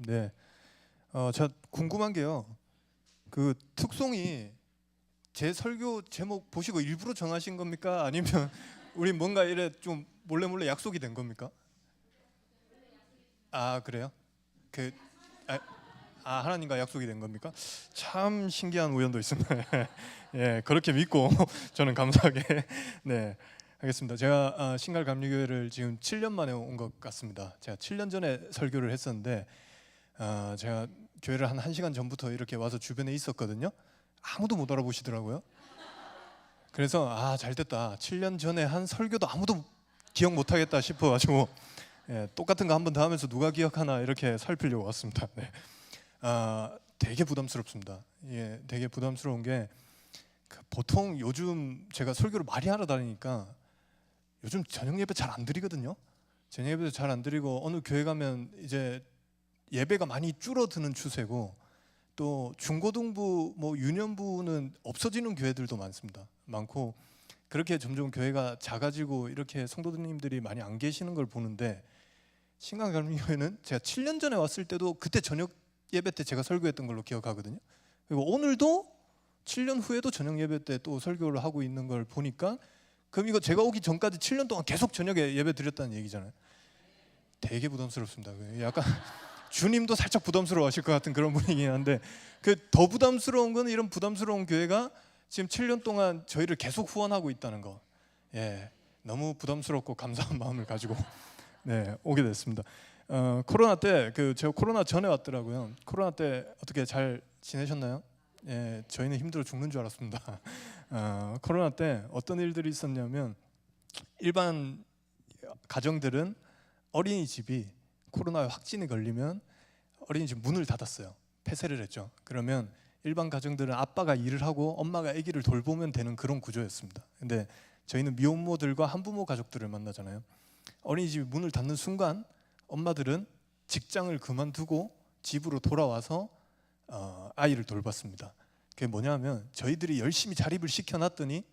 네. 저 궁금한 게요. 그 특송이 제 설교 제목 보시고 일부러 정하신 겁니까? 아니면 우리 뭔가 이래 좀 몰래 약속이 된 겁니까? 아, 그래요? 그 아, 하나님과 약속이 된 겁니까? 참 신기한 우연도 있습니다. 예, 그렇게 믿고 저는 감사하게 네. 알겠습니다. 제가 신갈감리교회를 지금 7년 만에 온 것 같습니다. 제가 7년 전에 설교를 했었는데 제가 교회를 한 1시간 전부터 이렇게 와서 주변에 있었거든요. 아무도 못 알아보시더라고요. 그래서 잘됐다. 7년 전에 한 설교도 아무도 기억 못하겠다 싶어가지고 똑같은 거 한 번 더 하면서 누가 기억하나 이렇게 살피려고 왔습니다. 네. 되게 부담스럽습니다. 예, 되게 부담스러운 게 보통 요즘 제가 설교를 많이 하러 다니니까 요즘 저녁 예배 잘 안 드리거든요. 저녁 예배도 잘 안 드리고 어느 교회 가면 이제 예배가 많이 줄어드는 추세고 또 중고등부 뭐 유년부는 없어지는 교회들도 많고 그렇게 점점 교회가 작아지고 이렇게 성도님들이 많이 안 계시는 걸 보는데 신강감리교회는 제가 7년 전에 왔을 때도 그때 저녁 예배 때 제가 설교했던 걸로 기억하거든요. 그리고 오늘도 7년 후에도 저녁 예배 때 또 설교를 하고 있는 걸 보니까 그럼 이거 제가 오기 전까지 7년 동안 계속 저녁에 예배 드렸다는 얘기잖아요. 되게 부담스럽습니다. 약간 주님도 살짝 부담스러워하실 것 같은 그런 분위기긴 한데 그 더 부담스러운 건 이런 부담스러운 교회가 지금 7년 동안 저희를 계속 후원하고 있다는 거. 예, 너무 부담스럽고 감사한 마음을 가지고 네, 오게 됐습니다. 코로나 때 제가 코로나 전에 왔더라고요. 코로나 때 어떻게 잘 지내셨나요? 예, 저희는 힘들어 죽는 줄 알았습니다. 코로나 때 어떤 일들이 있었냐면 일반 가정들은 어린이집이 코로나에 확진이 걸리면 어린이집 문을 닫았어요. 폐쇄를 했죠. 그러면 일반 가정들은 아빠가 일을 하고 엄마가 아기를 돌보면 되는 그런 구조였습니다. 근데 저희는 미혼모들과 한부모 가족들을 만나잖아요. 어린이집이 문을 닫는 순간 엄마들은 직장을 그만두고 집으로 돌아와서 아이를 돌봤습니다. 그게 뭐냐면 저희들이 열심히 자립을 시켜놨더니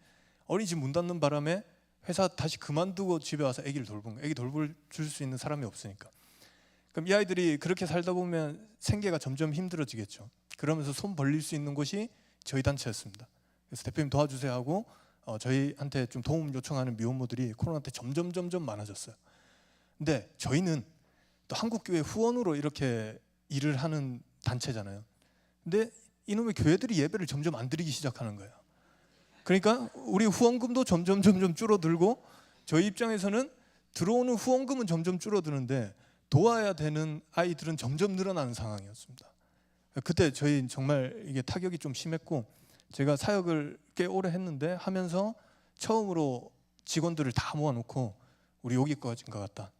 어린이집 문 닫는 바람에 회사 다시 그만두고 집에 와서 아기를 돌본 거예요. 아기 돌볼 수 있는 사람이 없으니까. 그럼 이 아이들이 그렇게 살다 보면 생계가 점점 힘들어지겠죠. 그러면서 손 벌릴 수 있는 곳이 저희 단체였습니다. 그래서 대표님 도와주세요 하고 저희한테 좀 도움 요청하는 미혼모들이 코로나 때 점점 많아졌어요. 근데 저희는 또 한국교회 후원으로 이렇게 일을 하는 단체잖아요. 근데 이놈의 교회들이 예배를 점점 안 드리기 시작하는 거예요. 그러니까 우리 후원금도 점점 줄어들고 저희 입장에서는 들어오는 후원금은 점점 줄어드는데 도와야 되는 아이들은 점점 늘어나는 상황이었습니다. 그때 저희 정말 이게 타격이 좀 심했고 제가 사역을 꽤 오래 했는데 하면서 처음으로 직원들을 다 모아놓고 우리 여기까지인 것 같다.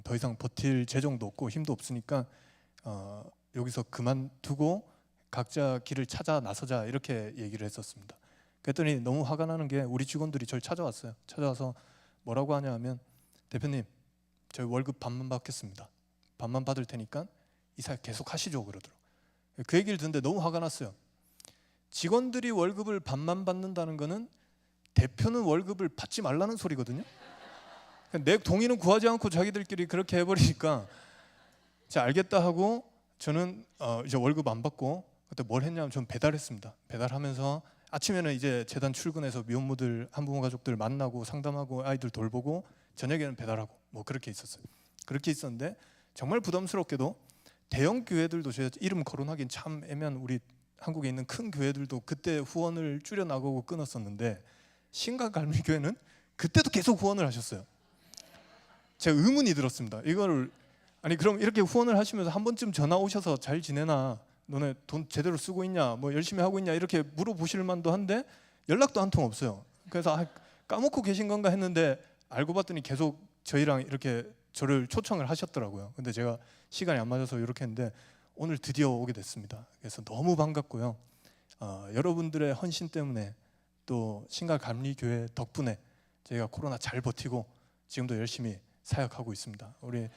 더 이상 버틸 재정도 없고 힘도 없으니까 여기서 그만두고 각자 길을 찾아 나서자 이렇게 얘기를 했었습니다. 그랬더니 너무 화가 나는 게 우리 직원들이 저를 찾아왔어요. 찾아와서 뭐라고 하냐 하면 대표님 저희 월급 반만 받겠습니다. 반만 받을 테니까 이 사역 계속 하시죠 그러더라고요. 그 얘기를 듣는데 너무 화가 났어요. 직원들이 월급을 반만 받는다는 거는 대표는 월급을 받지 말라는 소리거든요. 내 동의는 구하지 않고 자기들끼리 그렇게 해버리니까 자 알겠다 하고 저는 이제 월급 안 받고 그때 뭘 했냐면 전 배달했습니다. 배달하면서 아침에는 이제 재단 출근해서 미혼모들 한부모 가족들 만나고 상담하고 아이들 돌보고 저녁에는 배달하고 뭐 그렇게 있었어요. 그렇게 있었는데 정말 부담스럽게도 대형 교회들도 제가 이름 거론하기는 참 애매한 우리 한국에 있는 큰 교회들도 그때 후원을 줄여나가고 끊었었는데 신강감리교회는 그때도 계속 후원을 하셨어요. 제가 의문이 들었습니다. 이거를 아니 그럼 이렇게 후원을 하시면서 한 번쯤 전화 오셔서 잘 지내나 너네 돈 제대로 쓰고 있냐 뭐 열심히 하고 있냐 이렇게 물어보실 만도 한데 연락도 한 통 없어요. 그래서 까먹고 계신 건가 했는데 알고 봤더니 계속 저희랑 이렇게 저를 초청을 하셨더라고요. 근데 제가 시간이 안 맞아서 이렇게 했는데 오늘 드디어 오게 됐습니다. 그래서 너무 반갑고요. 여러분들의 헌신 때문에 또 신갈감리교회 덕분에 저희가 코로나 잘 버티고 지금도 열심히 사역하고 있습니다. 우리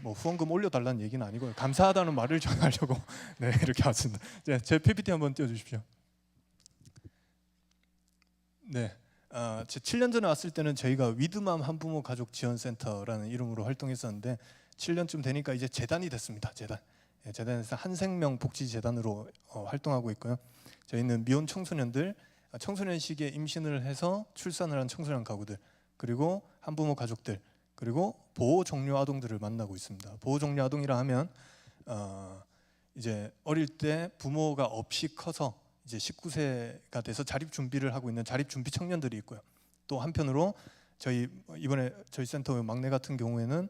뭐 후원금 올려달라는 얘기는 아니고요. 감사하다는 말을 전하려고 이렇게 왔습니다. 제 PPT 한번 띄워주십시오. 제 7년 전에 왔을 때는 저희가 위드맘 한부모 가족 지원센터라는 이름으로 활동했었는데 7년쯤 되니까 이제 재단이 됐습니다. 재단. 예, 재단에서 한생명 복지재단으로 활동하고 있고요. 저희는 미혼 청소년들, 청소년 시기에 임신을 해서 출산을 한 청소년 가구들, 그리고 한부모 가족들, 그리고 보호 종료 아동들을 만나고 있습니다. 보호 종료 아동이라 하면 이제 어릴 때 부모가 없이 커서 이제 19세가 돼서 자립 준비를 하고 있는 자립 준비 청년들이 있고요. 또 한편으로 이번에 저희 센터 막내 같은 경우에는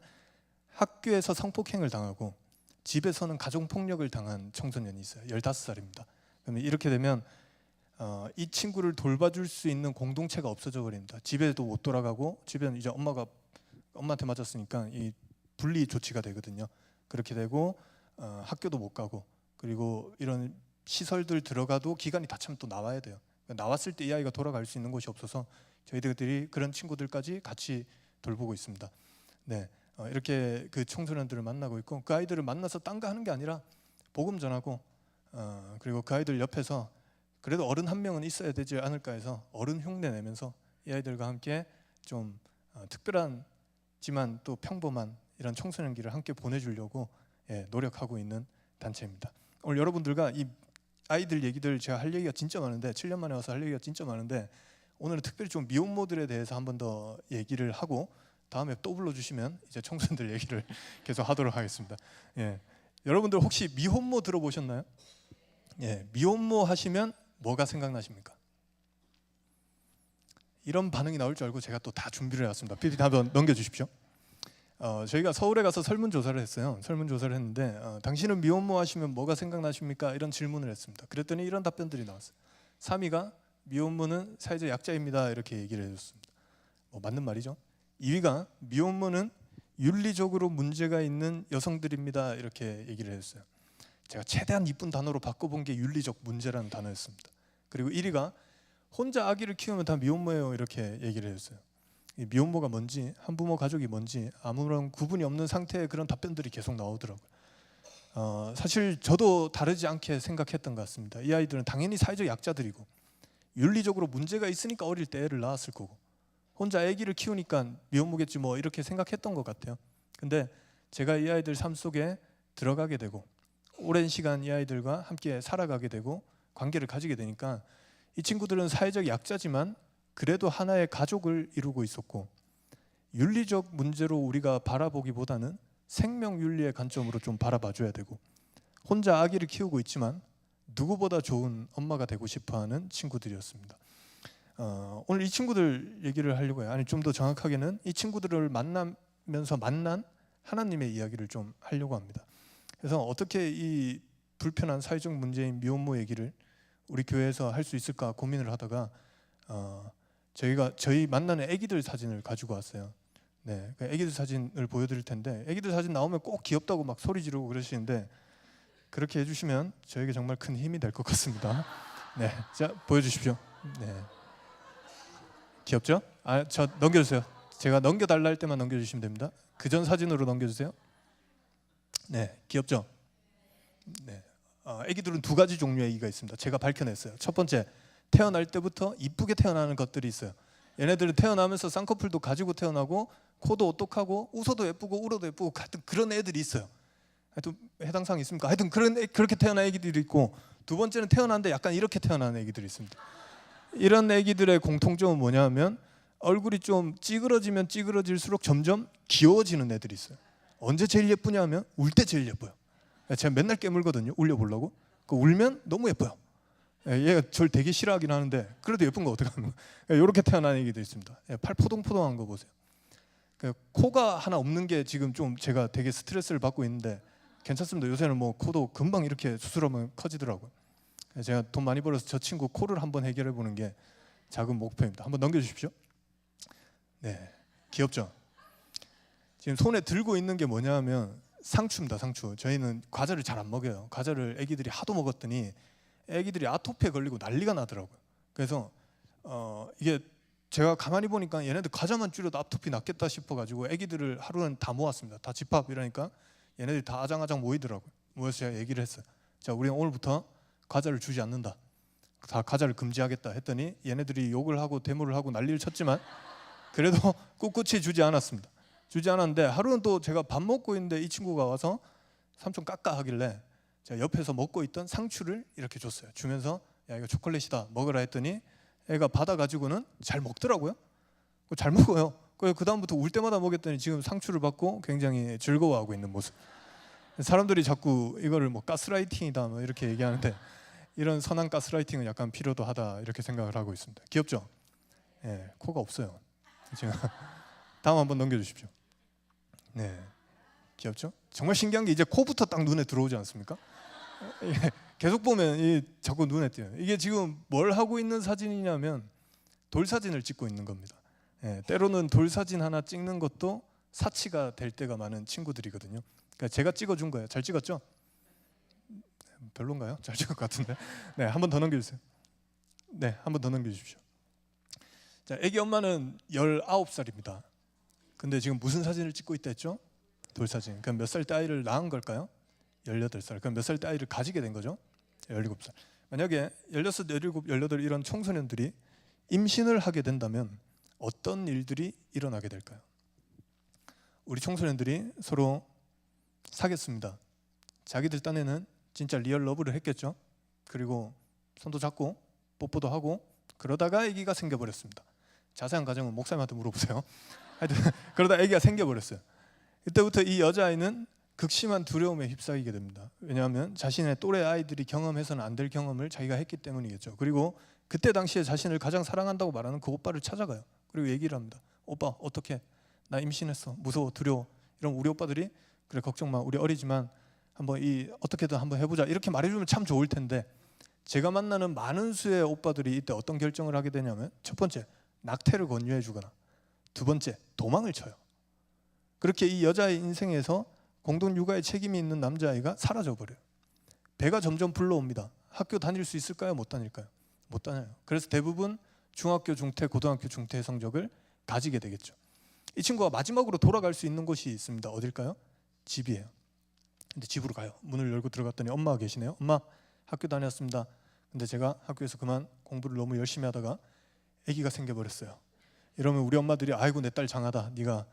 학교에서 성폭행을 당하고 집에서는 가정 폭력을 당한 청소년이 있어요. 15살입니다. 그러면 이렇게 되면 이 친구를 돌봐줄 수 있는 공동체가 없어져 버립니다. 집에도 못 돌아가고 집에는 이제 엄마한테 맞았으니까 이 분리 조치가 되거든요. 그렇게 되고 학교도 못 가고, 그리고 이런 시설들 들어가도 기간이 다 차면 또 나와야 돼요. 나왔을 때 이 아이가 돌아갈 수 있는 곳이 없어서 저희들이 그런 친구들까지 같이 돌보고 있습니다. 네, 이렇게 그 청소년들을 만나고 있고, 그 아이들을 만나서 딴 거 하는 게 아니라 복음 전하고, 그리고 그 아이들 옆에서 그래도 어른 한 명은 있어야 되지 않을까 해서 어른 흉내 내면서 이 아이들과 함께 좀 특별하지만 또 평범한 이런 청소년기를 함께 보내주려고 노력하고 있는 단체입니다. 오늘 여러분들과 이 아이들 얘기들 제가 할 얘기가 진짜 많은데, 7년 만에 와서 할 얘기가 진짜 많은데, 오늘은 특별히 좀 미혼모들에 대해서 한 번 더 얘기를 하고 다음에 또 불러주시면 이제 청소년들 얘기를 계속 하도록 하겠습니다. 예, 여러분들 혹시 미혼모 들어보셨나요? 예, 미혼모 하시면 뭐가 생각나십니까? 이런 반응이 나올 줄 알고 제가 또 다 준비를 해왔습니다. PPT 한번 넘겨주십시오. 저희가 서울에 가서 설문조사를 했어요. 설문조사를 했는데 당신은 미혼모 하시면 뭐가 생각나십니까? 이런 질문을 했습니다. 그랬더니 이런 답변들이 나왔어요. 3위가 미혼모는 사회적 약자입니다. 이렇게 얘기를 해줬습니다. 맞는 말이죠. 2위가 미혼모는 윤리적으로 문제가 있는 여성들입니다. 이렇게 얘기를 해줬어요. 제가 최대한 이쁜 단어로 바꿔본 게 윤리적 문제라는 단어였습니다. 그리고 1위가 혼자 아기를 키우면 다 미혼모예요. 이렇게 얘기를 해줬어요. 미혼모가 뭔지, 한부모 가족이 뭔지 아무런 구분이 없는 상태의 그런 답변들이 계속 나오더라고요. 사실 저도 다르지 않게 생각했던 것 같습니다. 이 아이들은 당연히 사회적 약자들이고 윤리적으로 문제가 있으니까 어릴 때 애를 낳았을 거고, 혼자 아기를 키우니까 미혼모겠지 뭐 이렇게 생각했던 것 같아요. 근데 제가 이 아이들 삶 속에 들어가게 되고 오랜 시간 이 아이들과 함께 살아가게 되고 관계를 가지게 되니까 이 친구들은 사회적 약자지만 그래도 하나의 가족을 이루고 있었고, 윤리적 문제로 우리가 바라보기보다는 생명 윤리의 관점으로 좀 바라봐줘야 되고, 혼자 아기를 키우고 있지만 누구보다 좋은 엄마가 되고 싶어하는 친구들이었습니다. 오늘 이 친구들 얘기를 하려고 해요. 아니, 좀 더 정확하게는 이 친구들을 만나면서 만난 하나님의 이야기를 좀 하려고 합니다. 그래서 어떻게 이 불편한 사회적 문제인 미혼모 얘기를 우리 교회에서 할 수 있을까 고민을 하다가 저희 만나는 아기들 사진을 가지고 왔어요. 네, 그 아기들 사진을 보여드릴 텐데, 아기들 사진 나오면 꼭 귀엽다고 막 소리 지르고 그러시는데 그렇게 해주시면 저에게 정말 큰 힘이 될 것 같습니다. 네, 자 보여주십시오. 네, 귀엽죠? 저 넘겨주세요. 제가 넘겨달라 할 때만 넘겨주시면 됩니다. 그 전 사진으로 넘겨주세요. 네, 귀엽죠? 네, 아기들은 두 가지 종류의 아기가 있습니다. 제가 밝혀냈어요. 첫 번째, 태어날 때부터 이쁘게 태어나는 것들이 있어요. 얘네들은 태어나면서 쌍꺼풀도 가지고 태어나고 코도 오똑하고 웃어도 예쁘고 울어도 예쁘고 하여튼 그런 애들이 있어요. 하여튼 해당 사항 있습니까? 하여튼 그렇게 태어난 애기들이 있고, 두 번째는 태어났는데 약간 이렇게 태어나는 애기들이 있습니다. 이런 애기들의 공통점은 뭐냐면 얼굴이 좀 찌그러지면 찌그러질수록 점점 귀여워지는 애들이 있어요. 언제 제일 예쁘냐 하면 울 때 제일 예뻐요. 제가 맨날 깨물거든요. 울려보려고. 울면 너무 예뻐요. 얘가 저를 되게 싫어하긴 하는데 그래도 예쁜 거 어떡하는 거예요. 이렇게 태어난 애기도 있습니다. 팔 포동포동한 거 보세요. 코가 하나 없는 게 지금 좀 제가 되게 스트레스를 받고 있는데 괜찮습니다. 요새는 뭐 코도 금방 이렇게 수술하면 커지더라고요. 제가 돈 많이 벌어서 저 친구 코를 한번 해결해 보는 게 작은 목표입니다. 한번 넘겨주십시오. 네, 귀엽죠? 지금 손에 들고 있는 게 뭐냐 하면 상추입니다. 상추. 저희는 과자를 잘 안 먹여요. 과자를 애기들이 하도 먹었더니 애기들이 아토피에 걸리고 난리가 나더라고요. 그래서 이게 제가 가만히 보니까 얘네들 과자만 줄여도 아토피 낫겠다 싶어가지고 애기들을 하루는 다 모았습니다. 다 집합 이러니까 얘네들이 다 아장아장 모이더라고요. 모여서 제가 얘기를 했어요. 자, 우리는 오늘부터 과자를 주지 않는다. 다 가자를 금지하겠다 했더니 얘네들이 욕을 하고 데모를 하고 난리를 쳤지만 그래도 꿋꿋이 주지 않았습니다. 주지 않았는데 하루는 또 제가 밥 먹고 있는데 이 친구가 와서 삼촌 깎아 하길래 제가 옆에서 먹고 있던 상추를 이렇게 줬어요. 주면서 야 이거 초콜릿이다 먹으라 했더니 애가 받아가지고는 잘 먹더라고요. 잘 먹어요. 그 다음부터 울 때마다 먹였더니 지금 상추를 받고 굉장히 즐거워하고 있는 모습. 사람들이 자꾸 이거를 뭐 가스라이팅이다 뭐 이렇게 얘기하는데 이런 선한 가스라이팅은 약간 필요도 하다 이렇게 생각을 하고 있습니다. 귀엽죠? 예, 코가 없어요. 지금 다음 한번 넘겨주십시오. 네, 귀엽죠? 정말 신기한 게 이제 코부터 딱 눈에 들어오지 않습니까? 계속 보면 자꾸 눈에 띄어요. 이게 지금 뭘 하고 있는 사진이냐면 돌 사진을 찍고 있는 겁니다. 예, 때로는 돌 사진 하나 찍는 것도 사치가 될 때가 많은 친구들이거든요. 그러니까 제가 찍어준 거예요. 잘 찍었죠? 별론가요? 잘 찍을 것 같은데. 네, 한 번 더 넘겨주세요. 네, 한 번 더 넘겨주십시오. 자, 아기 엄마는 19살입니다. 근데 지금 무슨 사진을 찍고 있다 했죠? 돌 사진. 그럼 몇 살 때 아이를 낳은 걸까요? 18살. 그럼 몇 살 때 아이를 가지게 된 거죠? 17살. 만약에 16, 17, 18 이런 청소년들이 임신을 하게 된다면 어떤 일들이 일어나게 될까요? 우리 청소년들이 서로 사귀었습니다. 자기들 딴에는 진짜 리얼 러브를 했겠죠. 그리고 손도 잡고 뽀뽀도 하고 그러다가 아기가 생겨버렸습니다. 자세한 과정은 목사님한테 물어보세요. 하여튼 그러다 아기가 생겨버렸어요. 이때부터 이 여자아이는 극심한 두려움에 휩싸이게 됩니다. 왜냐하면 자신의 또래 아이들이 경험해서는 안 될 경험을 자기가 했기 때문이겠죠. 그리고 그때 당시에 자신을 가장 사랑한다고 말하는 그 오빠를 찾아가요. 그리고 얘기를 합니다. 오빠 어떡해? 나 임신했어. 무서워 두려워. 이런 우리 오빠들이 그래 걱정 마. 우리 어리지만 한번 어떻게든 한번 해보자. 이렇게 말해주면 참 좋을 텐데 제가 만나는 많은 수의 오빠들이 이때 어떤 결정을 하게 되냐면 첫 번째 낙태를 권유해 주거나 두 번째 도망을 쳐요. 그렇게 이 여자의 인생에서 공동 육아에 책임이 있는 남자아이가 사라져 버려요. 배가 점점 불러옵니다. 학교 다닐 수 있을까요? 못 다닐까요? 못 다녀요. 그래서 대부분 중학교 중퇴, 고등학교 중퇴 성적을 가지게 되겠죠. 이 친구가 마지막으로 돌아갈 수 있는 곳이 있습니다. 어딜까요? 집이에요. 근데 집으로 가요. 문을 열고 들어갔더니 엄마가 계시네요. 엄마 학교 다녔습니다. 근데 제가 학교에서 그만 공부를 너무 열심히 하다가 아기가 생겨버렸어요. 이러면 우리 엄마들이 아이고 내 딸 장하다. 네가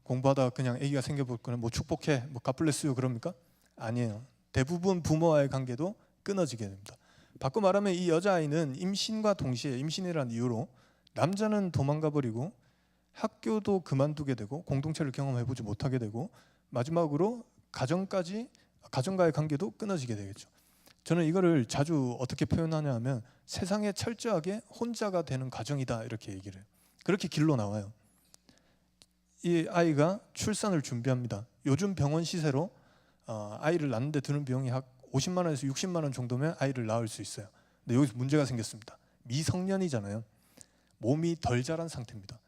공부하다가 그냥 아기가 생겨볼 거는 뭐 축복해, 뭐 갓블레스유 그럽니까? 아니에요. 대부분 부모와의 관계도 끊어지게 됩니다. 바꿔 말하면 이 여자아이는 임신과 동시에 임신이라는 이유로 남자는 도망가 버리고 학교도 그만두게 되고 공동체를 경험해보지 못하게 되고 마지막으로 가정과의 관계도 끊어지게 되겠죠. 저는 이거를 자주 어떻게 표현하냐 하면 세상에 철저하게 혼자가 되는 가정이다 이렇게 얘기를 해요. 그렇게 길로 나와요. 이 아이가 출산을 준비합니다. 요즘 병원 시세로 아이를 낳는데 드는 비용이 약 50만 원에서 60만 원 정도면 아이를 낳을 수 있어요. 근데 여기서 문제가 생겼습니다. 미성년이잖아요. 몸이 덜 자란 상태입니다.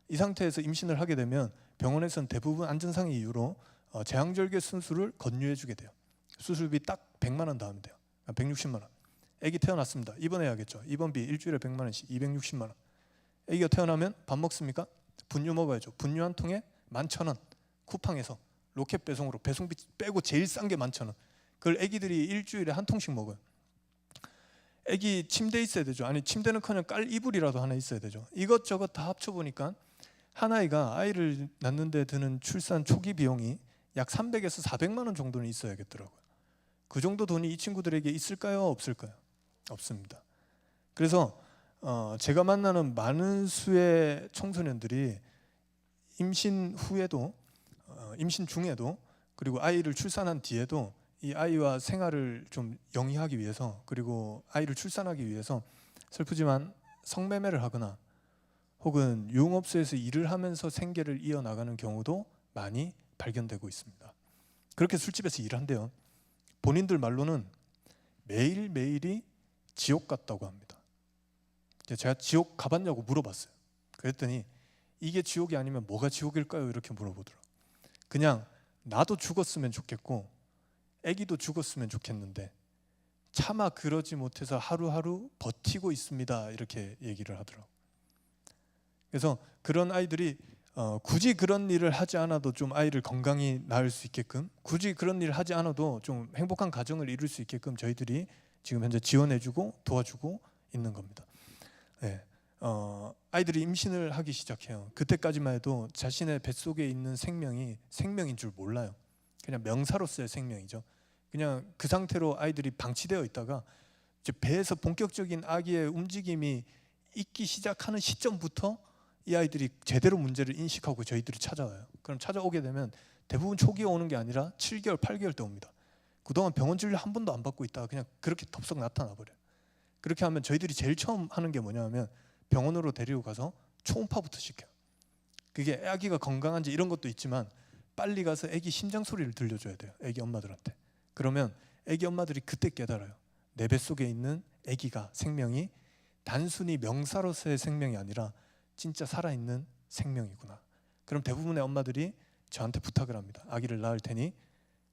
이 상태에서 임신을 하게 되면 병원에서는 대부분 안전상의 이유로 제왕절개 수술을 권유해주게 돼요. 수술비 딱 100만 원 더 하면 돼요. 160만 원. 아기 태어났습니다. 입원해야겠죠. 입원비 일주일에 100만 원씩 260만 원. 아기가 태어나면 밥 먹습니까? 분유 먹어야죠. 분유 한 통에 11,000원. 쿠팡에서 로켓 배송으로 배송비 빼고 제일 싼 게 11,000원. 그걸 아기들이 일주일에 한 통씩 먹어요. 아기 침대 있어야 되죠. 아니 침대는커녕 깔 이불이라도 하나 있어야 되죠. 이것저것 다 합쳐보니까 한 아이가 아이를 낳는데 드는 출산 초기 비용이 약 300에서 400만 원 정도는 있어야겠더라고요. 그 정도 돈이 이 친구들에게 있을까요? 없을까요? 없습니다. 그래서 제가 만나는 많은 수의 청소년들이 임신 후에도 임신 중에도 그리고 아이를 출산한 뒤에도 이 아이와 생활을 좀 영위하기 위해서 그리고 아이를 출산하기 위해서 슬프지만 성매매를 하거나 혹은 유흥업소에서 일을 하면서 생계를 이어나가는 경우도 많이 발견되고 있습니다. 그렇게 술집에서 일한대요. 본인들 말로는 매일매일이 지옥 같다고 합니다. 제가 지옥 가봤냐고 물어봤어요. 그랬더니 이게 지옥이 아니면 뭐가 지옥일까요? 이렇게 물어보더라고요. 그냥 나도 죽었으면 좋겠고 아기도 죽었으면 좋겠는데 차마 그러지 못해서 하루하루 버티고 있습니다. 이렇게 얘기를 하더라고요. 그래서 그런 아이들이 굳이 그런 일을 하지 않아도 좀 아이를 건강히 낳을 수 있게끔 굳이 그런 일을 하지 않아도 좀 행복한 가정을 이룰 수 있게끔 저희들이 지금 현재 지원해주고 도와주고 있는 겁니다. 네. 아이들이 임신을 하기 시작해요. 그때까지만 해도 자신의 뱃속에 있는 생명이 생명인 줄 몰라요. 그냥 명사로서의 생명이죠. 그냥 그 상태로 아이들이 방치되어 있다가 이제 배에서 본격적인 아기의 움직임이 있기 시작하는 시점부터 이 아이들이 제대로 문제를 인식하고 저희들이 찾아와요. 그럼 찾아오게 되면 대부분 초기에 오는 게 아니라 7개월, 8개월 때 옵니다. 그동안 병원 진료 한 번도 안 받고 있다가 그냥 그렇게 덥석 나타나 버려요. 그렇게 하면 저희들이 제일 처음 하는 게 뭐냐면 병원으로 데리고 가서 초음파부터 시켜요. 그게 아기가 건강한지 이런 것도 있지만 빨리 가서 아기 심장 소리를 들려줘야 돼요. 아기 엄마들한테. 그러면 아기 엄마들이 그때 깨달아요. 내 뱃속에 있는 아기가 생명이 단순히 명사로서의 생명이 아니라 진짜 살아있는 생명이구나. 그럼 대부분의 엄마들이 저한테 부탁을 합니다. 아기를 낳을 테니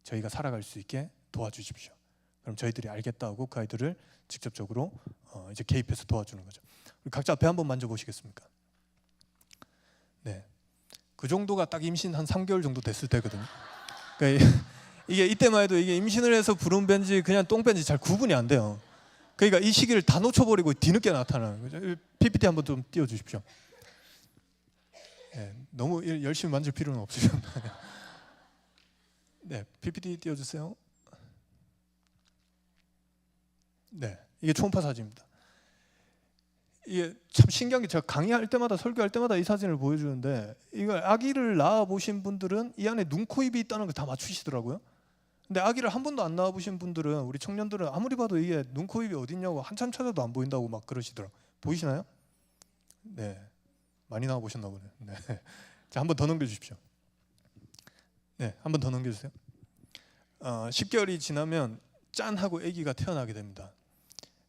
저희가 살아갈 수 있게 도와주십시오. 그럼 저희들이 알겠다 하고 그 아이들을 직접적으로 이제 개입해서 도와주는 거죠. 각자 배 한번 만져보시겠습니까? 네, 그 정도가 딱 임신 한 3개월 정도 됐을 때거든요. 그러니까 이게 이때만 해도 이게 임신을 해서 부른 벤지 그냥 똥 벤지 잘 구분이 안 돼요. 그러니까 이 시기를 다 놓쳐버리고 뒤늦게 나타나는 거죠. PPT 한번 좀 띄워주십시오. 네, 너무 열심히 만질 필요는 없으죠. 네, PPT 띄워주세요. 네, 이게 초음파 사진입니다. 이게 참 신기한 게 제가 강의할 때마다 설교할 때마다 이 사진을 보여주는데 이걸 아기를 낳아 보신 분들은 이 안에 눈, 코, 입이 있다는 걸 다 맞추시더라고요. 근데 아기를 한 번도 안 낳아 보신 분들은 우리 청년들은 아무리 봐도 이게 눈, 코, 입이 어딨냐고 한참 찾아도 안 보인다고 막 그러시더라고요. 보이시나요? 네, 많이 낳아 보셨나 보네. 네. 자, 한 번 더 넘겨주십시오. 네, 한 번 더 넘겨주세요. 10개월이 지나면 짠 하고 아기가 태어나게 됩니다.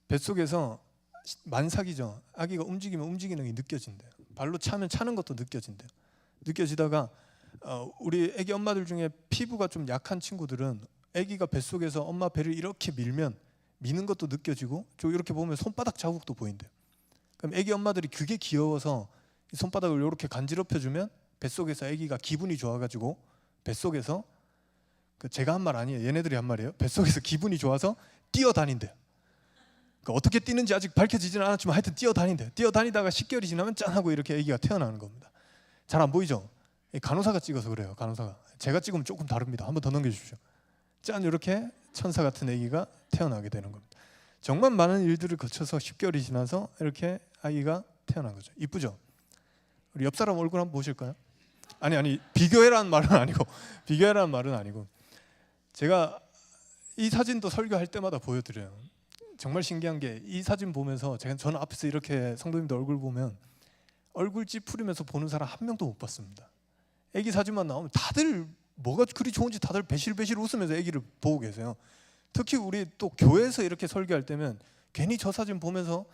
뱃속에서 만삭이죠. 아기가 움직이면 움직이는 게 느껴진대요. 발로 차면 차는 것도 느껴진대요. 느껴지다가 우리 아기 엄마들 중에 피부가 좀 약한 친구들은 아기가 뱃속에서 엄마 배를 이렇게 밀면 미는 것도 느껴지고 저 이렇게 보면 손바닥 자국도 보인대요. 그럼 아기 엄마들이 그게 귀여워서 손바닥을 이렇게 간지럽혀 주면 뱃속에서 아기가 기분이 좋아가지고 뱃속에서 제가 한 말 아니에요. 얘네들이 한 말이에요. 뱃속에서 기분이 좋아서 뛰어다닌대요. 어떻게 뛰는지 아직 밝혀지지는 않았지만 하여튼 뛰어다닌대요. 뛰어다니다가 10개월이 지나면 짠 하고 이렇게 아기가 태어나는 겁니다. 잘 안 보이죠? 간호사가 찍어서 그래요. 간호사가. 제가 찍으면 조금 다릅니다. 한번 더 넘겨주십시오. 짠 이렇게 천사 같은 아기가 태어나게 되는 겁니다. 정말 많은 일들을 거쳐서 10개월이 지나서 이렇게 아기가 태어난 거죠. 이쁘죠? 우리 옆 사람 얼굴 한번 보실까요? 아니 비교해라는 말은 아니고 비교해라는 말은 아니고 제가 이 사진도 설교할 때마다 보여드려요. 정말 신기한 게 이 사진 보면서 저는 앞에서 이렇게 성도님들 얼굴 보면 얼굴 찌푸리면서 보는 사람 한 명도 못 봤습니다. 아기 사진만 나오면 다들 뭐가 그리 좋은지 다들 배실배실 웃으면서 아기를 보고 계세요. 특히 우리 또 교회에서 이렇게 설교할 때면 괜히 저 사진 보면서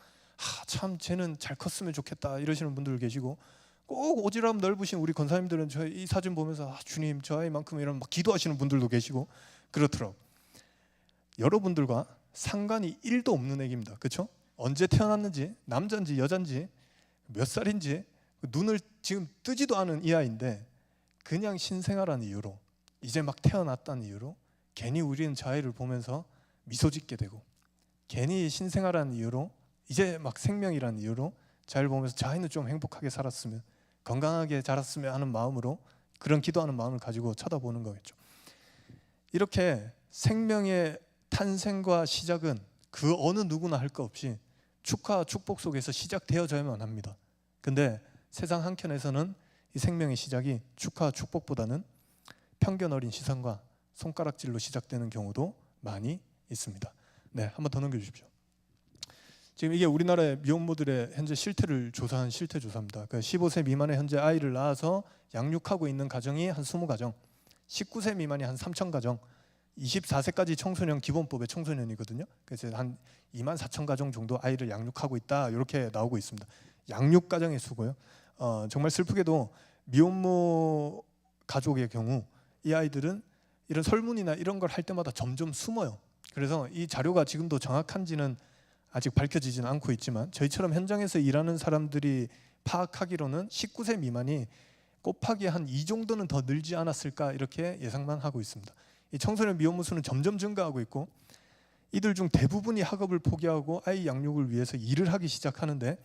참 쟤는 잘 컸으면 좋겠다 이러시는 분들 계시고 꼭 오지랖 넓으신 우리 권사님들은 저 이 사진 보면서 주님 저 아이만큼 이런 막 기도하시는 분들도 계시고 그렇더라고. 여러분들과 상관이 1도 없는 애기입니다. 그렇죠? 언제 태어났는지, 남자인지 여자인지, 몇 살인지 눈을 지금 뜨지도 않은 이 아이인데 그냥 신생아라는 이유로 이제 막 태어났다는 이유로 괜히 우리는 저 아이를 보면서 미소 짓게 되고 괜히 신생아라는 이유로 이제 막 생명이라는 이유로 저 아이를 보면서 저 아이는 좀 행복하게 살았으면 건강하게 자랐으면 하는 마음으로 그런 기도하는 마음을 가지고 쳐다보는 거겠죠. 이렇게 생명의 탄생과 시작은 그 어느 누구나 할 거 없이 축하와 축복 속에서 시작되어져야만 합니다. 근데 세상 한켠에서는 이 생명의 시작이 축하와 축복보다는 편견 어린 시선과 손가락질로 시작되는 경우도 많이 있습니다. 네, 한번 더 넘겨주십시오. 지금 이게 우리나라의 미혼모들의 현재 실태를 조사한 실태 조사입니다. 그러니까 15세 미만의 현재 아이를 낳아서 양육하고 있는 가정이 한 20가정, 19세 미만이 한 3,000가정, 24세까지 청소년 기본법의 청소년이거든요. 그래서 한 24,000가정 정도 아이를 양육하고 있다 이렇게 나오고 있습니다. 양육 가정의 수고요. 정말 슬프게도 미혼모 가족의 경우 이 아이들은 이런 설문이나 이런 걸 할 때마다 점점 숨어요. 그래서 이 자료가 지금도 정확한지는 아직 밝혀지지는 않고 있지만 저희처럼 현장에서 일하는 사람들이 파악하기로는 19세 미만이 곱하기 한 2 정도는 더 늘지 않았을까 이렇게 예상만 하고 있습니다. 이 청소년 미혼모 수는 점점 증가하고 있고 이들 중 대부분이 학업을 포기하고 아이 양육을 위해서 일을 하기 시작하는데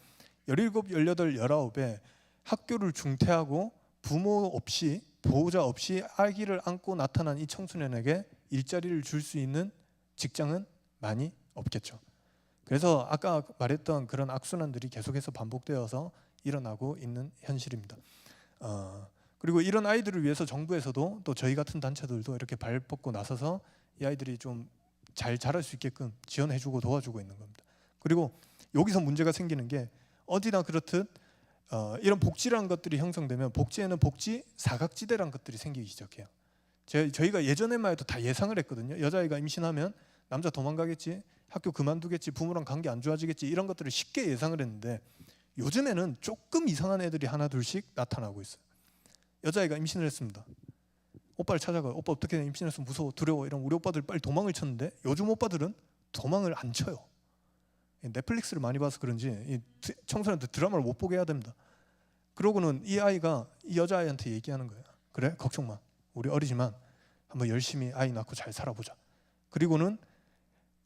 17, 18, 19에 학교를 중퇴하고 부모 없이 보호자 없이 아기를 안고 나타난 이 청소년에게 일자리를 줄 수 있는 직장은 많이 없겠죠. 그래서 아까 말했던 그런 악순환들이 계속해서 반복되어서 일어나고 있는 현실입니다. 그리고 이런 아이들을 위해서 정부에서도 또 저희 같은 단체들도 이렇게 발벗고 나서서 이 아이들이 좀 잘 자랄 수 있게끔 지원해주고 도와주고 있는 겁니다. 그리고 여기서 문제가 생기는 게 어디나 그렇듯 이런 복지라는 것들이 형성되면 복지에는 복지 사각지대라는 것들이 생기기 시작해요. 저희가 예전에만 해도 다 예상을 했거든요. 여자아이가 임신하면 남자 도망가겠지, 학교 그만두겠지, 부모랑 관계 안 좋아지겠지, 이런 것들을 쉽게 예상을 했는데 요즘에는 조금 이상한 애들이 하나 둘씩 나타나고 있어요. 여자아이가 임신을 했습니다. 오빠를 찾아가요. 오빠 어떻게 임신해서 무서워, 두려워, 이런 우리 오빠들 빨리 도망을 쳤는데 요즘 오빠들은 도망을 안 쳐요. 넷플릭스를 많이 봐서 그런지 이 청소년들 드라마를 못 보게 해야 됩니다. 그러고는 이 아이가 이 여자아이한테 얘기하는 거예요. 그래? 걱정 마. 우리 어리지만 한번 열심히 아이 낳고 잘 살아보자. 그리고는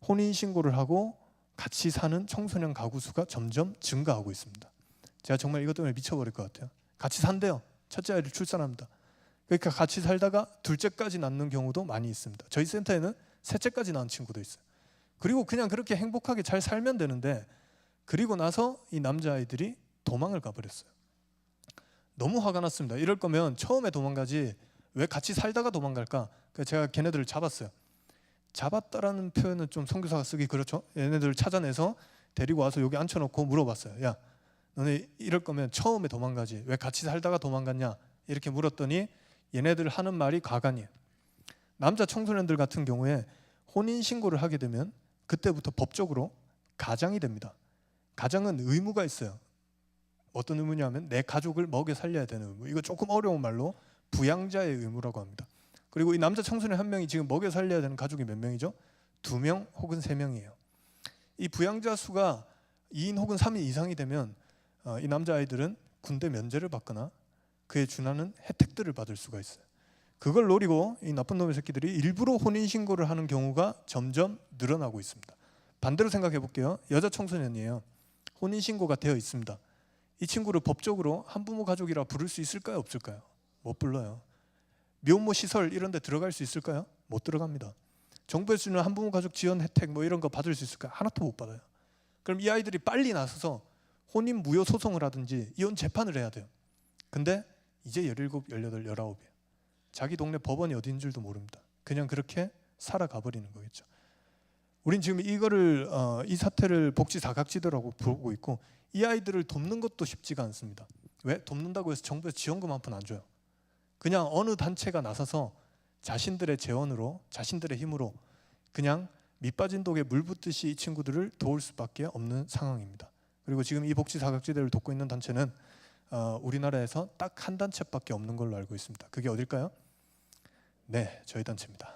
혼인신고를 하고 같이 사는 청소년 가구 수가 점점 증가하고 있습니다. 제가 정말 이것 때문에 미쳐버릴 것 같아요. 같이 산대요. 첫째 아이를 출산합니다. 그러니까 같이 살다가 둘째까지 낳는 경우도 많이 있습니다. 저희 센터에는 셋째까지 낳은 친구도 있어요. 그리고 그냥 그렇게 행복하게 잘 살면 되는데 그리고 나서 이 남자아이들이 도망을 가버렸어요. 너무 화가 났습니다. 이럴 거면 처음에 도망가지 왜 같이 살다가 도망갈까? 그래서 제가 걔네들을 잡았어요. 잡았다라는 표현은 좀 선교사가 쓰기 그렇죠. 얘네들을 찾아내서 데리고 와서 여기 앉혀놓고 물어봤어요. 야, 너네 이럴 거면 처음에 도망가지 왜 같이 살다가 도망갔냐? 이렇게 물었더니 얘네들 하는 말이 가관이에요. 남자 청소년들 같은 경우에 혼인신고를 하게 되면 그때부터 법적으로 가장이 됩니다. 가장은 의무가 있어요. 어떤 의무냐면 내 가족을 먹여 살려야 되는 의무. 이거 조금 어려운 말로 부양자의 의무라고 합니다. 그리고 이 남자 청소년 한 명이 지금 먹여 살려야 되는 가족이 몇 명이죠? 2명 혹은 3명이에요. 이 부양자 수가 2인 혹은 3인 이상이 되면 이 남자아이들은 군대 면제를 받거나 그에 준하는 혜택들을 받을 수가 있어요. 그걸 노리고 이 나쁜 놈의 새끼들이 일부러 혼인신고를 하는 경우가 점점 늘어나고 있습니다. 반대로 생각해 볼게요. 여자 청소년이에요. 혼인신고가 되어 있습니다. 이 친구를 법적으로 한부모 가족이라 부를 수 있을까요? 없을까요? 못 불러요. 미혼모 시설 이런 데 들어갈 수 있을까요? 못 들어갑니다. 정부에서 주는 한부모 가족 지원 혜택 뭐 이런 거 받을 수 있을까요? 하나도 못 받아요. 그럼 이 아이들이 빨리 나서서 혼인 무효 소송을 하든지 이혼 재판을 해야 돼요. 근데 이제 17, 18, 19이에요. 자기 동네 법원이 어디인 줄도 모릅니다. 그냥 그렇게 살아가 버리는 거겠죠. 우린 지금 이거를 이 사태를 복지 사각지대라고 보고 있고 이 아이들을 돕는 것도 쉽지가 않습니다. 왜? 돕는다고 해서 정부에서 지원금 한 푼 안 줘요. 그냥 어느 단체가 나서서 자신들의 재원으로 자신들의 힘으로 그냥 밑빠진 독에 물 붓듯이 이 친구들을 도울 수밖에 없는 상황입니다. 그리고 지금 이 복지 사각지대를 돕고 있는 단체는 우리나라에서 딱 한 단체밖에 없는 걸로 알고 있습니다. 그게 어딜까요? 네, 저희 단체입니다.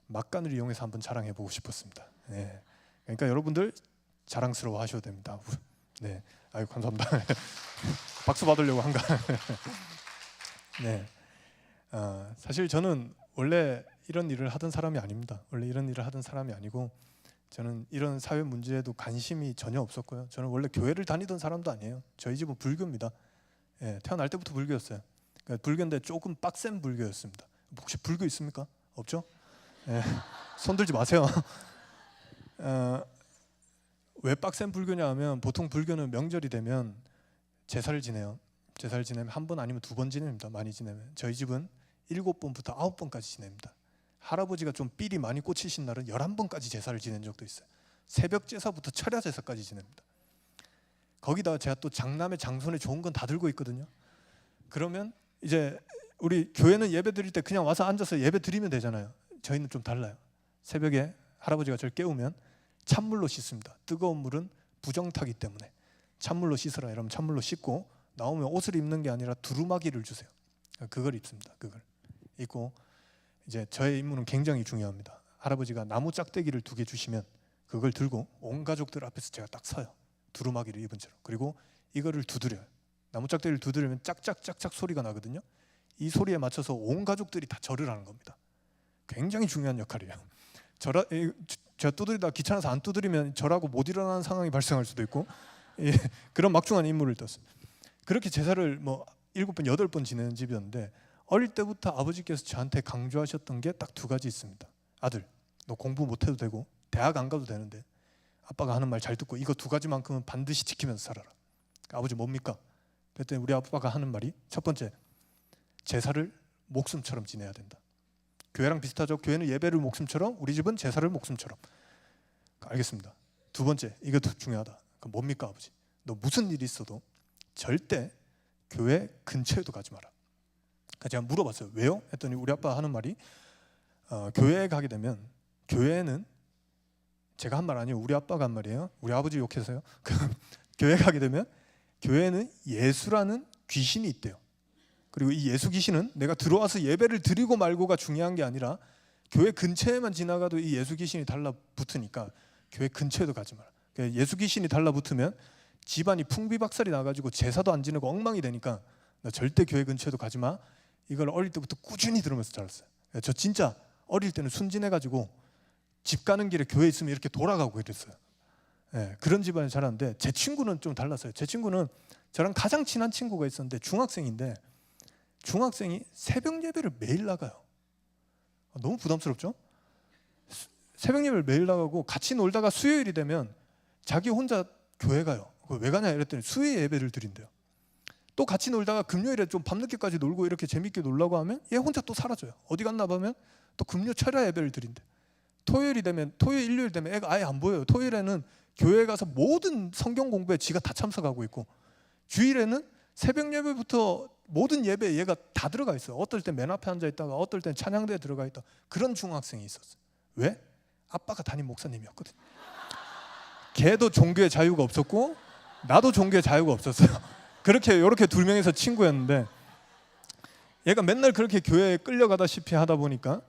막간을 이용해서 한번 자랑해보고 싶었습니다. 네, 그러니까 여러분들 자랑스러워 하셔도 됩니다. 네, 아유 감사합니다. 박수 받으려고 한가? 네, 사실 저는 원래 이런 일을 하던 사람이 아닙니다. 원래 이런 일을 하던 사람이 아니고 저는 이런 사회 문제에도 관심이 전혀 없었고요. 저는 원래 교회를 다니던 사람도 아니에요. 저희 집은 불교입니다. 예, 태어날 때부터 불교였어요. 그러니까 불교인데 조금 빡센 불교였습니다. 혹시 불교 있습니까? 없죠? 예, 손 들지 마세요. 왜 빡센 불교냐 하면 보통 불교는 명절이 되면 제사를 지내요. 제사를 지내면 한 번 아니면 2번 지냅니다. 많이 지내면. 저희 집은 7번부터 9번까지 지냅니다. 할아버지가 좀 삘이 많이 꽂히신 날은 11번까지 제사를 지낸 적도 있어요. 새벽 제사부터 철야 제사까지 지냅니다. 거기다가 제가 또 장남의 장손에 좋은 건 다 들고 있거든요. 그러면 이제 우리 교회는 예배 드릴 때 그냥 와서 앉아서 예배 드리면 되잖아요. 저희는 좀 달라요. 새벽에 할아버지가 저를 깨우면 찬물로 씻습니다. 뜨거운 물은 부정타기 때문에 찬물로 씻으라 이러면 찬물로 씻고 나오면 옷을 입는 게 아니라 두루마기를 주세요. 그걸 입습니다. 그걸 입고 이제 저의 임무는 굉장히 중요합니다. 할아버지가 나무 짝대기를 2개 주시면 그걸 들고 온 가족들 앞에서 제가 딱 서요. 두루마기를 입은 채로. 그리고 이거를 두드려요. 나무 짝대기를 두드리면 짝짝짝짝 소리가 나거든요. 이 소리에 맞춰서 온 가족들이 다 절을 하는 겁니다. 굉장히 중요한 역할이에요. 제가 두드리다 귀찮아서 안 두드리면 절하고 못 일어나는 상황이 발생할 수도 있고 예, 그런 막중한 임무를 떴어요. 그렇게 제사를 뭐 7번 8번 지내는 집이었는데 어릴 때부터 아버지께서 저한테 강조하셨던 게 딱 2가지 있습니다. 아들, 너 공부 못해도 되고 대학 안 가도 되는데 아빠가 하는 말 잘 듣고 이거 2가지만큼은 반드시 지키면서 살아라. 아버지 뭡니까? 그랬더니 우리 아빠가 하는 말이 첫 번째, 제사를 목숨처럼 지내야 된다. 교회랑 비슷하죠. 교회는 예배를 목숨처럼, 우리 집은 제사를 목숨처럼. 알겠습니다. 2번째, 이게 더 중요하다. 뭡니까 아버지? 너 무슨 일이 있어도 절대 교회 근처에도 가지 마라. 제가 물어봤어요. 왜요? 했더니 우리 아빠 하는 말이 교회에 가게 되면, 교회는 제가 한 말 아니에요. 우리 아빠가 한 말이에요. 우리 아버지 욕해서요. 교회 가게 되면 교회는 예수라는 귀신이 있대요. 그리고 이 예수 귀신은 내가 들어와서 예배를 드리고 말고가 중요한 게 아니라 교회 근처에만 지나가도 이 예수 귀신이 달라붙으니까 교회 근처에도 가지 마라. 예수 귀신이 달라붙으면 집안이 풍비박살이 나가지고 제사도 안 지내고 엉망이 되니까 나 절대 교회 근처에도 가지 마. 이걸 어릴 때부터 꾸준히 들으면서 자랐어요. 저 진짜 어릴 때는 순진해가지고 집 가는 길에 교회 있으면 이렇게 돌아가고 이랬어요. 예, 그런 집안에 자랐는데 제 친구는 좀 달랐어요. 제 친구는 저랑 가장 친한 친구가 있었는데 중학생인데 중학생이 새벽 예배를 매일 나가요. 너무 부담스럽죠? 새벽 예배를 매일 나가고 같이 놀다가 수요일이 되면 자기 혼자 교회 가요. 왜 가냐 이랬더니 수요 예배를 드린대요. 또 같이 놀다가 금요일에 좀 밤늦게까지 놀고 이렇게 재밌게 놀라고 하면 얘 혼자 또 사라져요. 어디 갔나 보면 또 금요 철야 예배를 드린대. 토요일, 일요일 되면 애가 아예 안 보여요. 토요일에는 교회에 가서 모든 성경 공부에 지가 다 참석하고 있고 주일에는 새벽 예배부터 모든 예배에 얘가 다 들어가 있어요. 어떨 때 맨 앞에 앉아 있다가 어떨 땐 찬양대에 들어가 있다. 그런 중학생이 있었어요. 왜? 아빠가 담임 목사님이었거든. 걔도 종교의 자유가 없었고 나도 종교의 자유가 없었어요. 이렇게 2명이서 친구였는데 얘가 맨날 그렇게 교회에 끌려가다시피 하다 보니까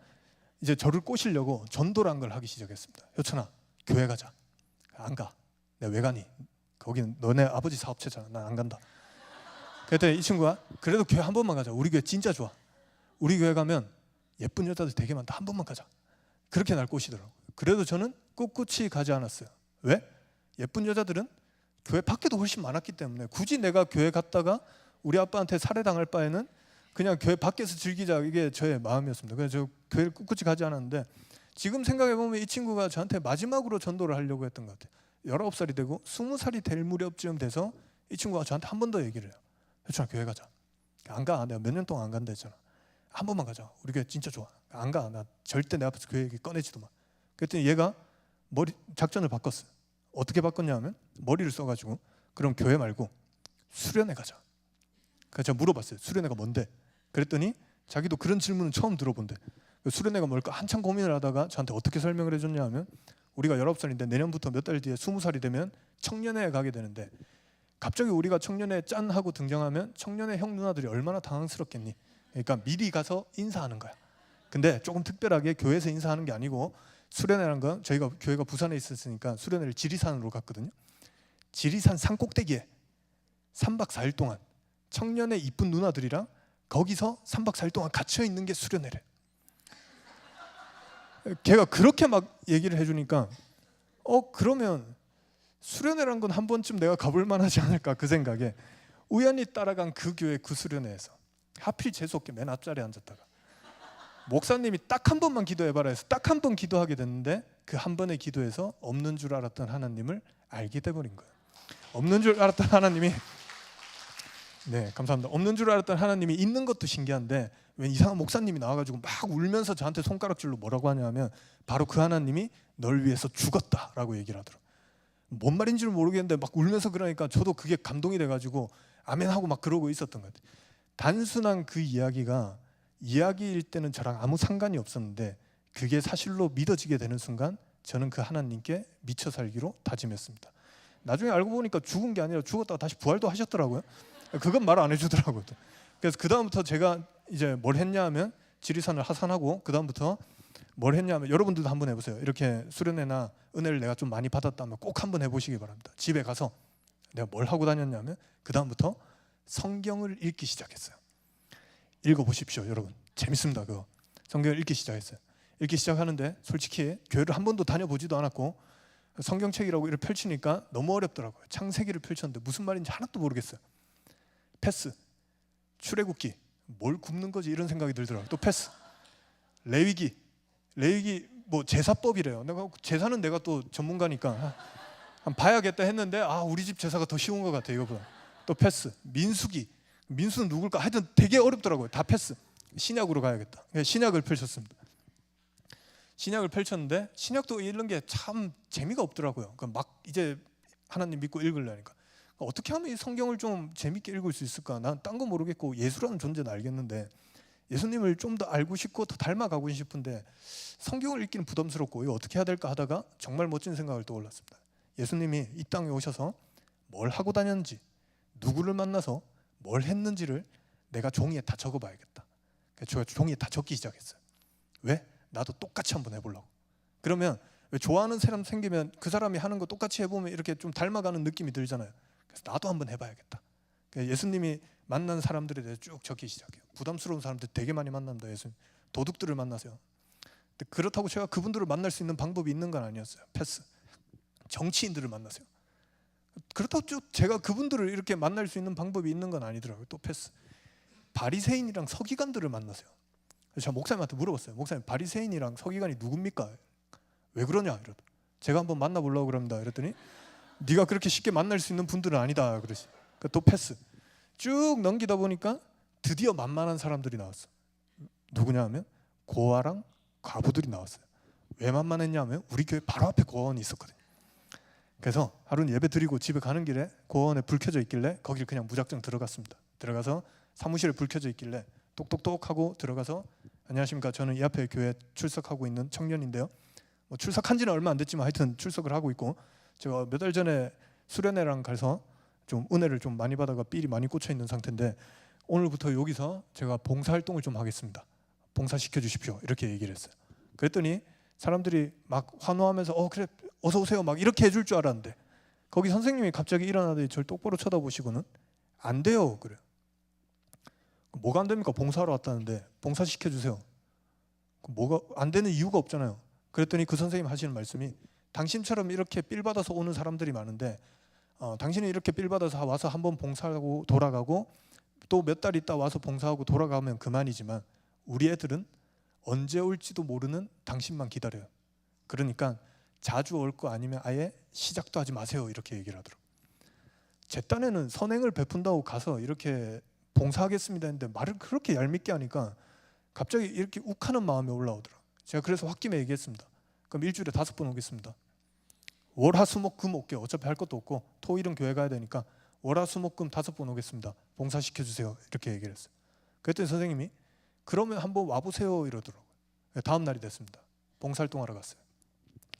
이제 저를 꼬시려고 전도란 걸 하기 시작했습니다. 효천아, 교회 가자. 안 가. 내가 왜 가니? 거기는 너네 아버지 사업체잖아. 난 안 간다. 그랬더니 이 친구가 그래도 교회 한 번만 가자. 우리 교회 진짜 좋아. 우리 교회 가면 예쁜 여자들 되게 많다. 한 번만 가자. 그렇게 날 꼬시더라고요. 그래도 저는 꿋꿋이 가지 않았어요. 왜? 예쁜 여자들은 교회 밖에도 훨씬 많았기 때문에 굳이 내가 교회 갔다가 우리 아빠한테 살해당할 바에는 그냥 교회 밖에서 즐기자, 이게 저의 마음이었습니다. 그래서 저 교회를 꿋꿋이 가지 않았는데 지금 생각해보면 이 친구가 저한테 마지막으로 전도를 하려고 했던 것 같아요. 19살이 되고 20살이 될 무렵쯤 돼서 이 친구가 저한테 한 번 더 얘기를 해요. 효천아, 교회 가자. 안 가. 내가 몇 년 동안 안 간다 했잖아. 한 번만 가자. 우리 교회 진짜 좋아. 안 가. 나 절대 내 앞에서 교회 얘기 꺼내지도 마. 그랬더니 얘가 작전을 바꿨어요. 어떻게 바꿨냐 하면 머리를 써가지고 그럼 교회 말고 수련회 가자. 그래서 제가 물어봤어요. 수련회가 뭔데? 그랬더니 자기도 그런 질문은 처음 들어본대. 수련회가 뭘까 한참 고민을 하다가 저한테 어떻게 설명을 해줬냐 하면 우리가 19살인데 내년부터 몇 달 뒤에 20살이 되면 청년회에 가게 되는데 갑자기 우리가 청년회 짠 하고 등장하면 청년회 형 누나들이 얼마나 당황스럽겠니? 그러니까 미리 가서 인사하는 거야. 근데 조금 특별하게 교회에서 인사하는 게 아니고 수련회라는 건 저희가 교회가 부산에 있었으니까 수련회를 지리산으로 갔거든요. 지리산 산꼭대기에 3박 4일 동안 청년회 이쁜 누나들이랑 거기서 3박 4일 동안 갇혀 있는 게 수련회래. 걔가 그렇게 막 얘기를 해주니까 그러면 수련회란 건 한 번쯤 내가 가볼 만하지 않을까 그 생각에 우연히 따라간 그 교회 그 수련회에서 하필 재수없게 맨 앞자리에 앉았다가 목사님이 딱 한 번만 기도해봐라 해서 딱 한 번 기도하게 됐는데 그 한 번의 기도에서 없는 줄 알았던 하나님을 알게 돼버린 거예요. 없는 줄 알았던 하나님이 네, 감사합니다. 없는 줄 알았던 하나님이 있는 것도 신기한데 왜 이상한 목사님이 나와가지고 막 울면서 저한테 손가락질로 뭐라고 하냐면 바로 그 하나님이 널 위해서 죽었다라고 얘기를 하더라고요. 뭔 말인지를 모르겠는데 막 울면서 그러니까 저도 그게 감동이 돼가지고 아멘 하고 막 그러고 있었던 것 같아요. 단순한 그 이야기가 이야기일 때는 저랑 아무 상관이 없었는데 그게 사실로 믿어지게 되는 순간 저는 그 하나님께 미쳐 살기로 다짐했습니다. 나중에 알고 보니까 죽은 게 아니라 죽었다가 다시 부활도 하셨더라고요. 그건 말 안 해주더라고요. 그래서 그 다음부터 제가 이제 뭘 했냐 하면 지리산을 하산하고 그 다음부터 뭘 했냐 하면 여러분들도 한번 해보세요. 이렇게 수련회나 은혜를 내가 좀 많이 받았다면 꼭 한번 해보시기 바랍니다. 집에 가서 내가 뭘 하고 다녔냐면 그 다음부터 성경을 읽기 시작했어요. 읽어보십시오 여러분. 재밌습니다. 그거 성경을 읽기 시작했어요. 읽기 시작하는데 솔직히 교회를 한 번도 다녀보지도 않았고 성경책이라고 이렇게 펼치니까 너무 어렵더라고요. 창세기를 펼쳤는데 무슨 말인지 하나도 모르겠어요. 패스. 출애굽기 뭘 굽는 거지 이런 생각이 들더라고요. 또 패스. 레위기 뭐 제사법이래요. 내가 제사는 내가 또 전문가니까 한번 봐야겠다 했는데 우리 집 제사가 더 쉬운 것 같아 이거보다. 또 패스. 민수는 누굴까? 하여튼 되게 어렵더라고요. 다 패스. 신약으로 가야겠다. 신약을 펼쳤습니다. 신약을 펼쳤는데 신약도 읽는 게 참 재미가 없더라고요. 그러니까 막 이제 하나님 믿고 읽으려니까 어떻게 하면 이 성경을 좀 재밌게 읽을 수 있을까? 난 딴 거 모르겠고 예수라는 존재는 알겠는데 예수님을 좀 더 알고 싶고 더 닮아가고 싶은데 성경을 읽기는 부담스럽고 이거 어떻게 해야 될까 하다가 정말 멋진 생각을 떠올랐습니다. 예수님이 이 땅에 오셔서 뭘 하고 다녔는지 누구를 만나서 뭘 했는지를 내가 종이에 다 적어봐야겠다. 그래서 제가 종이에 다 적기 시작했어요. 왜? 나도 똑같이 한번 해보려고. 그러면 왜 좋아하는 사람 생기면 그 사람이 하는 거 똑같이 해보면 이렇게 좀 닮아가는 느낌이 들잖아요. 그래서 나도 한번 해봐야겠다. 예수님이 만난 사람들에 대해 쭉 적기 시작해요. 부담스러운 사람들 되게 많이 만납니다. 예수님 도둑들을 만나세요. 근데 그렇다고 제가 그분들을 만날 수 있는 방법이 있는 건 아니었어요. 패스. 정치인들을 만나세요. 그렇다고 쭉 제가 그분들을 이렇게 만날 수 있는 방법이 있는 건 아니더라고요. 또 패스. 바리새인이랑 서기관들을 만나세요. 그래서 제가 목사님한테 물어봤어요. 목사님 바리새인이랑 서기관이 누굽니까? 왜 그러냐 이러더라고요. 제가 한번 만나보려고 그럽니다. 이랬더니 네가 그렇게 쉽게 만날 수 있는 분들은 아니다 그러시. 그러니까 또 패스. 쭉 넘기다 보니까 드디어 만만한 사람들이 나왔어. 누구냐 하면 고아랑 과부들이 나왔어요. 왜 만만했냐 하면 우리 교회 바로 앞에 고아원이 있었거든요. 그래서 하루는 예배 드리고 집에 가는 길에 고아원에 불 켜져 있길래 거기를 그냥 무작정 들어갔습니다. 들어가서 사무실에 불 켜져 있길래 똑똑똑 하고 들어가서 안녕하십니까, 저는 이 앞에 교회 출석하고 있는 청년인데요. 뭐 출석한 지는 얼마 안 됐지만 하여튼 출석을 하고 있고 제가 몇 달 전에 수련회랑 가서 좀 은혜를 좀 많이 받아가 삘이 많이 꽂혀 있는 상태인데 오늘부터 여기서 제가 봉사활동을 좀 하겠습니다. 봉사시켜 주십시오. 이렇게 얘기를 했어요. 그랬더니 사람들이 막 환호하면서 그래 어서 오세요 막 이렇게 해줄 줄 알았는데 거기 선생님이 갑자기 일어나더니 저를 똑바로 쳐다보시고는 안 돼요 그래요. 뭐가 안 됩니까? 봉사하러 왔다는데 봉사시켜 주세요. 뭐가 안 되는 이유가 없잖아요. 그랬더니 그 선생님 하시는 말씀이 당신처럼 이렇게 삘 받아서 오는 사람들이 많은데 당신이 이렇게 삘 받아서 와서 한번 봉사하고 돌아가고 또 몇 달 있다 와서 봉사하고 돌아가면 그만이지만 우리 애들은 언제 올지도 모르는 당신만 기다려요. 그러니까 자주 올 거 아니면 아예 시작도 하지 마세요. 이렇게 얘기를 하더라고요. 제 딴에는 선행을 베푼다고 가서 이렇게 봉사하겠습니다 했는데 말을 그렇게 얄밉게 하니까 갑자기 이렇게 욱하는 마음이 올라오더라고요. 제가 그래서 홧김에 얘기했습니다. 그럼 일주일에 5번 오겠습니다. 월화수목금 올게요. 어차피 할 것도 없고 토일은 교회 가야 되니까 월화수목금 5번 오겠습니다. 봉사시켜주세요. 이렇게 얘기를 했어요. 그랬더니 선생님이 그러면 한번 와보세요 이러더라고요. 다음 날이 됐습니다. 봉사활동하러 갔어요.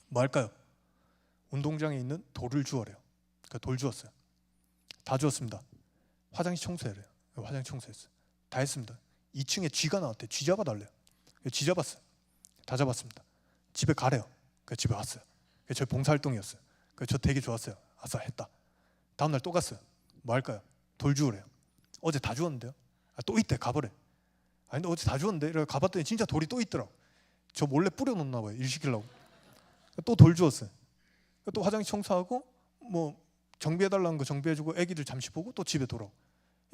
뭐 할까요? 운동장에 있는 돌을 주워래요. 그러니까 돌 주웠어요. 다 주웠습니다. 화장실 청소해래요. 화장실 청소했어요. 다 했습니다. 2층에 쥐가 나왔대요. 쥐 잡아달래요. 쥐 잡았어요. 다 잡았습니다. 집에 가래요. 그래서 집에 왔어요. 저희 봉사활동이었어요. 그래서 저 되게 좋았어요. 아싸 했다. 다음날 또 갔어요. 뭐 할까요? 돌 주우래요. 어제 다 주웠는데요. 또 있대. 가버래. 아니 근데 어제 다 주웠는데 이렇게 가봤더니 진짜 돌이 또 있더라고. 저 몰래 뿌려놓나 봐요. 일 시키려고. 또 돌 주웠어요. 또 화장실 청소하고 뭐 정비해달라는 거 정비해주고 애기들 잠시 보고 또 집에 돌아오고.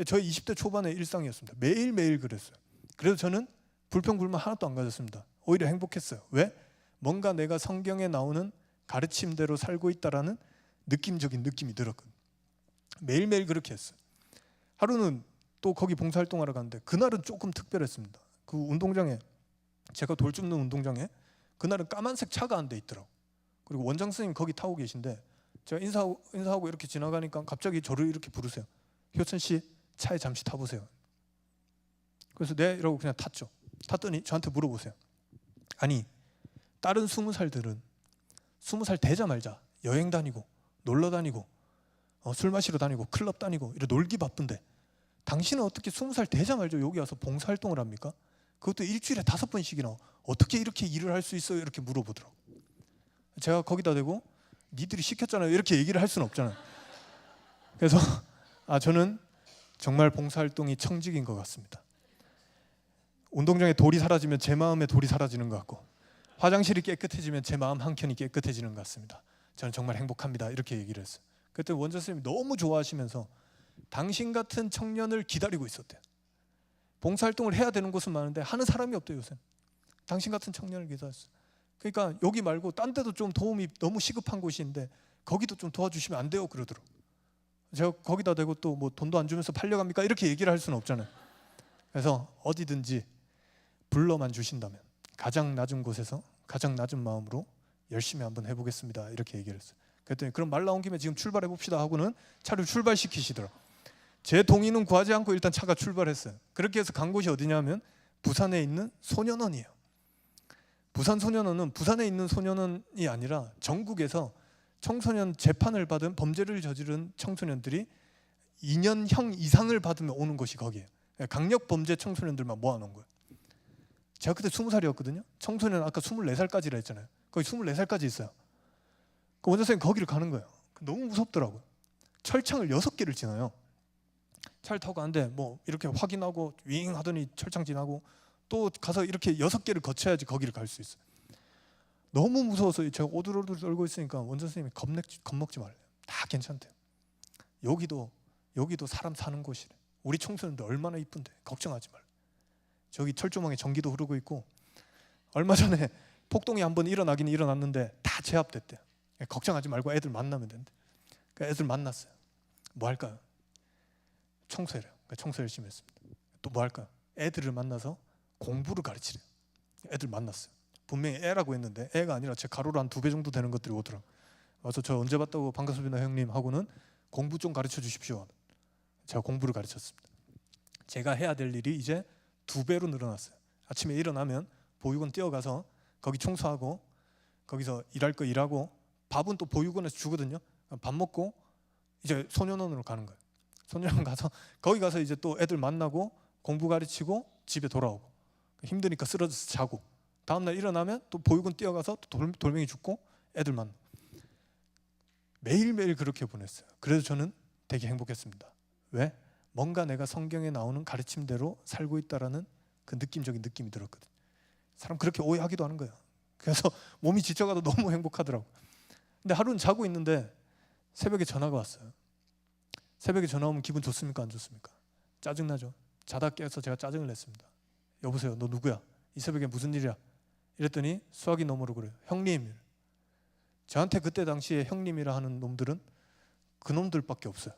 저희 20대 초반의 일상이었습니다. 매일매일 그랬어요. 그래서 저는 불평불만 하나도 안 가졌습니다. 오히려 행복했어요. 왜? 뭔가 내가 성경에 나오는 가르침대로 살고 있다라는 느낌적인 느낌이 들었거든요. 매일매일 그렇게 했어요. 하루는 또 거기 봉사활동하러 갔는데 그날은 조금 특별했습니다. 그 운동장에 제가 돌 줍는 운동장에 그날은 까만색 차가 한 대 있더라고. 그리고 원장 선생님 거기 타고 계신데 제가 인사하고 이렇게 지나가니까 갑자기 저를 이렇게 부르세요. 효천 씨 차에 잠시 타보세요. 그래서 네 이러고 그냥 탔죠. 탔더니 저한테 물어보세요. 아니 다른 20살들은 20살 되자마자 여행 다니고 놀러 다니고 술 마시러 다니고 클럽 다니고 이래 놀기 바쁜데 당신은 어떻게 20살 되자마자 여기 와서 봉사활동을 합니까? 그것도 일주일에 5번씩이나 어떻게 이렇게 일을 할 수 있어요? 이렇게 물어보더라고. 제가 거기다 대고 니들이 시켰잖아요. 이렇게 얘기를 할 수는 없잖아요. 그래서 저는 정말 봉사활동이 청직인 것 같습니다. 운동장에 돌이 사라지면 제 마음에 돌이 사라지는 것 같고 화장실이 깨끗해지면 제 마음 한켠이 깨끗해지는 것 같습니다. 저는 정말 행복합니다. 이렇게 얘기를 했어요. 그때 원장 선생님이 너무 좋아하시면서 당신 같은 청년을 기다리고 있었대요. 봉사활동을 해야 되는 곳은 많은데 하는 사람이 없대요. 요새 당신 같은 청년을 기다렸어요. 그러니까 여기 말고 딴 데도 좀 도움이 너무 시급한 곳인데 거기도 좀 도와주시면 안 돼요 그러더라고요. 제가 거기다 대고 또 뭐 돈도 안 주면서 팔려갑니까? 이렇게 얘기를 할 수는 없잖아요. 그래서 어디든지 불러만 주신다면 가장 낮은 곳에서 가장 낮은 마음으로 열심히 한번 해보겠습니다. 이렇게 얘기를 했어요. 그랬더니 그럼 말 나온 김에 지금 출발해 봅시다 하고는 차를 출발시키시더라고요. 제 동의는 구하지 않고 일단 차가 출발했어요. 그렇게 해서 간 곳이 어디냐면 부산에 있는 소년원이에요. 부산 소년원은 부산에 있는 소년원이 아니라 전국에서 청소년 재판을 받은 범죄를 저지른 청소년들이 2년형 이상을 받으면 오는 곳이 거기에요. 강력 범죄 청소년들만 모아놓은 거예요. 제가 그때 20살이었거든요. 청소년 아까 24살까지라 했잖아요. 거기 24살까지 있어요. 그 원장 선생님 거기를 가는 거예요. 너무 무섭더라고요. 철창을 6개를 지나요. 차를 타고 가는데 뭐 이렇게 확인하고 윙 하더니 철창 지나고 또 가서 이렇게 6개를 거쳐야지 거기를 갈 수 있어요. 너무 무서워서 제가 오들오들 떨고 있으니까 원장 선생님이 겁먹지 말래요. 다 괜찮대요. 여기도 사람 사는 곳이래. 우리 청소년들 얼마나 이쁜데 걱정하지 말래. 저기 철조망에 전기도 흐르고 있고 얼마 전에 폭동이 한번 일어나긴 일어났는데 다 제압됐대요. 걱정하지 말고 애들 만나면 된대. 그러니까 애들 만났어요. 뭐 할까요? 청소해요. 청소 열심히 했습니다. 또 뭐 할까요? 애들을 만나서 공부를 가르치래요. 애들 만났어요. 분명히 애라고 했는데 애가 아니라 제 가로로 한 2배 정도 되는 것들이 오더라고요. 와서 저 언제 봤다고 반갑습니다 형님 하고는 공부 좀 가르쳐 주십시오. 제가 공부를 가르쳤습니다. 제가 해야 될 일이 이제 2배로 늘어났어요. 아침에 일어나면 보육원 뛰어가서 거기 청소하고 거기서 일할 거 일하고 밥은 또 보육원에서 주거든요. 밥 먹고 이제 소년원으로 가는 거예요. 소년원 가서 거기 가서 이제 또 애들 만나고 공부 가르치고 집에 돌아오고 힘드니까 쓰러져서 자고 다음날 일어나면 또 보육원 뛰어가서 또 돌멩이 줍고 애들 만나. 매일매일 그렇게 보냈어요. 그래서 저는 되게 행복했습니다. 왜? 뭔가 내가 성경에 나오는 가르침대로 살고 있다라는 그 느낌적인 느낌이 들었거든요. 사람 그렇게 오해하기도 하는 거예요. 그래서 몸이 지쳐가도 너무 행복하더라고요. 근데 하루는 자고 있는데 새벽에 전화가 왔어요. 새벽에 전화 오면 기분 좋습니까? 안 좋습니까? 짜증나죠. 자다 깨서 제가 짜증을 냈습니다. 여보세요, 너 누구야? 이 새벽에 무슨 일이야? 이랬더니 수화기 너머로 그래요. 형님. 저한테 그때 당시에 형님이라 하는 놈들은 그 놈들밖에 없어요.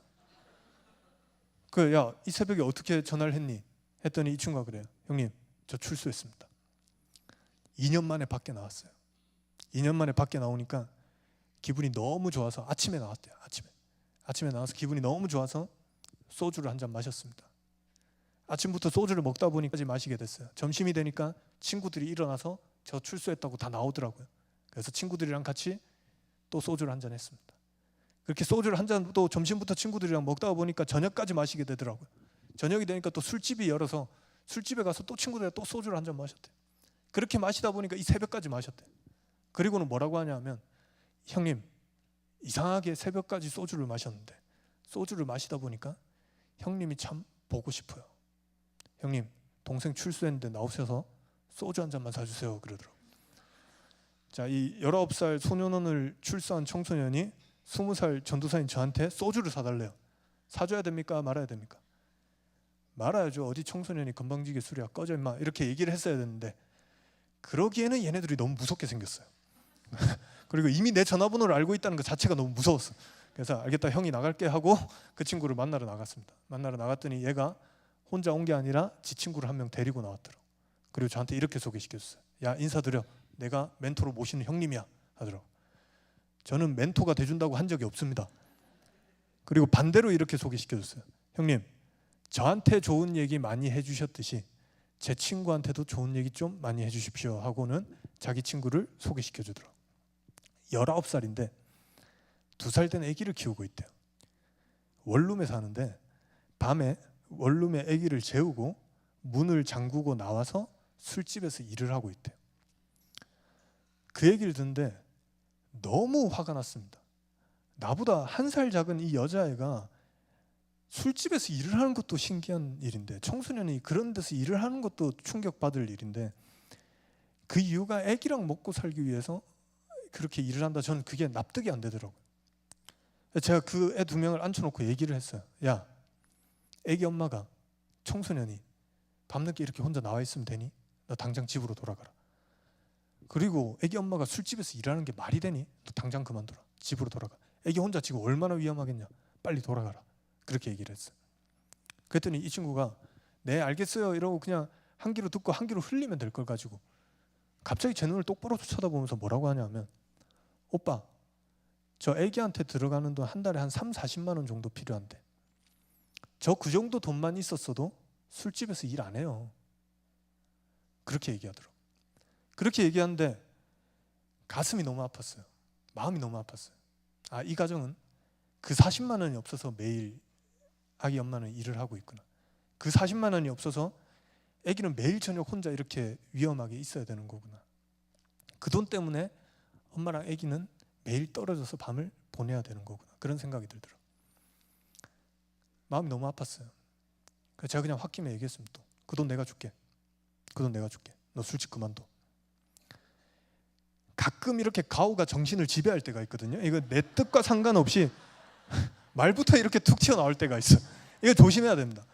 야, 이 새벽에 어떻게 전화를 했니? 했더니 이 친구가 그래요. 형님, 저 출소했습니다. 2년 만에 밖에 나왔어요. 2년 만에 밖에 나오니까 기분이 너무 좋아서 아침에 나왔대요. 아침에 나와서 기분이 너무 좋아서 소주를 한 잔 마셨습니다. 아침부터 소주를 먹다 보니까 마시게 됐어요. 점심이 되니까 친구들이 일어나서 저 출소했다고 다 나오더라고요. 그래서 친구들이랑 같이 또 소주를 한 잔 했습니다. 그렇게 소주를 한 잔 또 점심부터 친구들이랑 먹다 보니까 저녁까지 마시게 되더라고요. 저녁이 되니까 또 술집이 열어서 술집에 가서 또 친구들이랑 또 소주를 한 잔 마셨대요. 그렇게 마시다 보니까 이 새벽까지 마셨대요. 그리고는 뭐라고 하냐면 형님 이상하게 새벽까지 소주를 마셨는데 소주를 마시다 보니까 형님이 참 보고 싶어요. 형님 동생 출소했는데 나오셔서 소주 한 잔만 사주세요 그러더라고요. 자, 이 19살 소년원을 출소한 청소년이 20살 전도사인 저한테 소주를 사달래요. 사줘야 됩니까? 말아야 됩니까? 말아야죠. 어디 청소년이 건방지게 술이야 꺼져 임마 이렇게 얘기를 했어야 되는데 그러기에는 얘네들이 너무 무섭게 생겼어요. 그리고 이미 내 전화번호를 알고 있다는 것 자체가 너무 무서웠어. 그래서 알겠다 형이 나갈게 하고 그 친구를 만나러 나갔습니다. 만나러 나갔더니 얘가 혼자 온 게 아니라 지 친구를 한 명 데리고 나왔더라고. 그리고 저한테 이렇게 소개시켰어요. 야 인사드려. 내가 멘토로 모시는 형님이야 하더라고. 저는 멘토가 돼준다고 한 적이 없습니다. 그리고 반대로 이렇게 소개시켜줬어요. 형님 저한테 좋은 얘기 많이 해주셨듯이 제 친구한테도 좋은 얘기 좀 많이 해주십시오 하고는 자기 친구를 소개시켜주더라고. 19살인데 2살 된 아기를 키우고 있대요. 원룸에 사는데 밤에 원룸에 아기를 재우고 문을 잠그고 나와서 술집에서 일을 하고 있대요. 그 얘기를 듣는데 너무 화가 났습니다. 나보다 1살 작은 이 여자애가 술집에서 일을 하는 것도 신기한 일인데 청소년이 그런 데서 일을 하는 것도 충격받을 일인데 그 이유가 애기랑 먹고 살기 위해서 그렇게 일을 한다. 저는 그게 납득이 안 되더라고요. 제가 그 애 2명을 앉혀놓고 얘기를 했어요. 야, 애기 엄마가 청소년이 밤늦게 이렇게 혼자 나와 있으면 되니? 너 당장 집으로 돌아가라. 그리고 애기 엄마가 술집에서 일하는 게 말이 되니? 너 당장 그만둬라. 집으로 돌아가. 애기 혼자 지금 얼마나 위험하겠냐. 빨리 돌아가라. 그렇게 얘기를 했어요. 그랬더니 이 친구가 네 알겠어요 이러고 그냥 한 귀로 듣고 한 귀로 흘리면 될 걸 가지고 갑자기 제 눈을 똑바로 쳐다보면서 뭐라고 하냐면 오빠 저 애기한테 들어가는 돈 한 달에 한 3-40만 원 정도 필요한데 저 그 정도 돈만 있었어도 술집에서 일 안 해요. 그렇게 얘기하더라고요. 그렇게 얘기하는데 가슴이 너무 아팠어요. 마음이 너무 아팠어요. 아, 이 가정은 그 40만 원이 없어서 매일 아기 엄마는 일을 하고 있구나. 그 40만 원이 없어서 아기는 매일 저녁 혼자 이렇게 위험하게 있어야 되는 거구나. 그 돈 때문에 엄마랑 아기는 매일 떨어져서 밤을 보내야 되는 거구나. 그런 생각이 들더라고요. 마음이 너무 아팠어요. 그래서 제가 그냥 홧김에 얘기했습니다. 그 돈 내가 줄게. 그 돈 내가 줄게. 너 술집 그만둬. 가끔 이렇게 가오가 정신을 지배할 때가 있거든요. 이거 내 뜻과 상관없이 말부터 이렇게 툭 튀어나올 때가 있어요. 이거 조심해야 됩니다.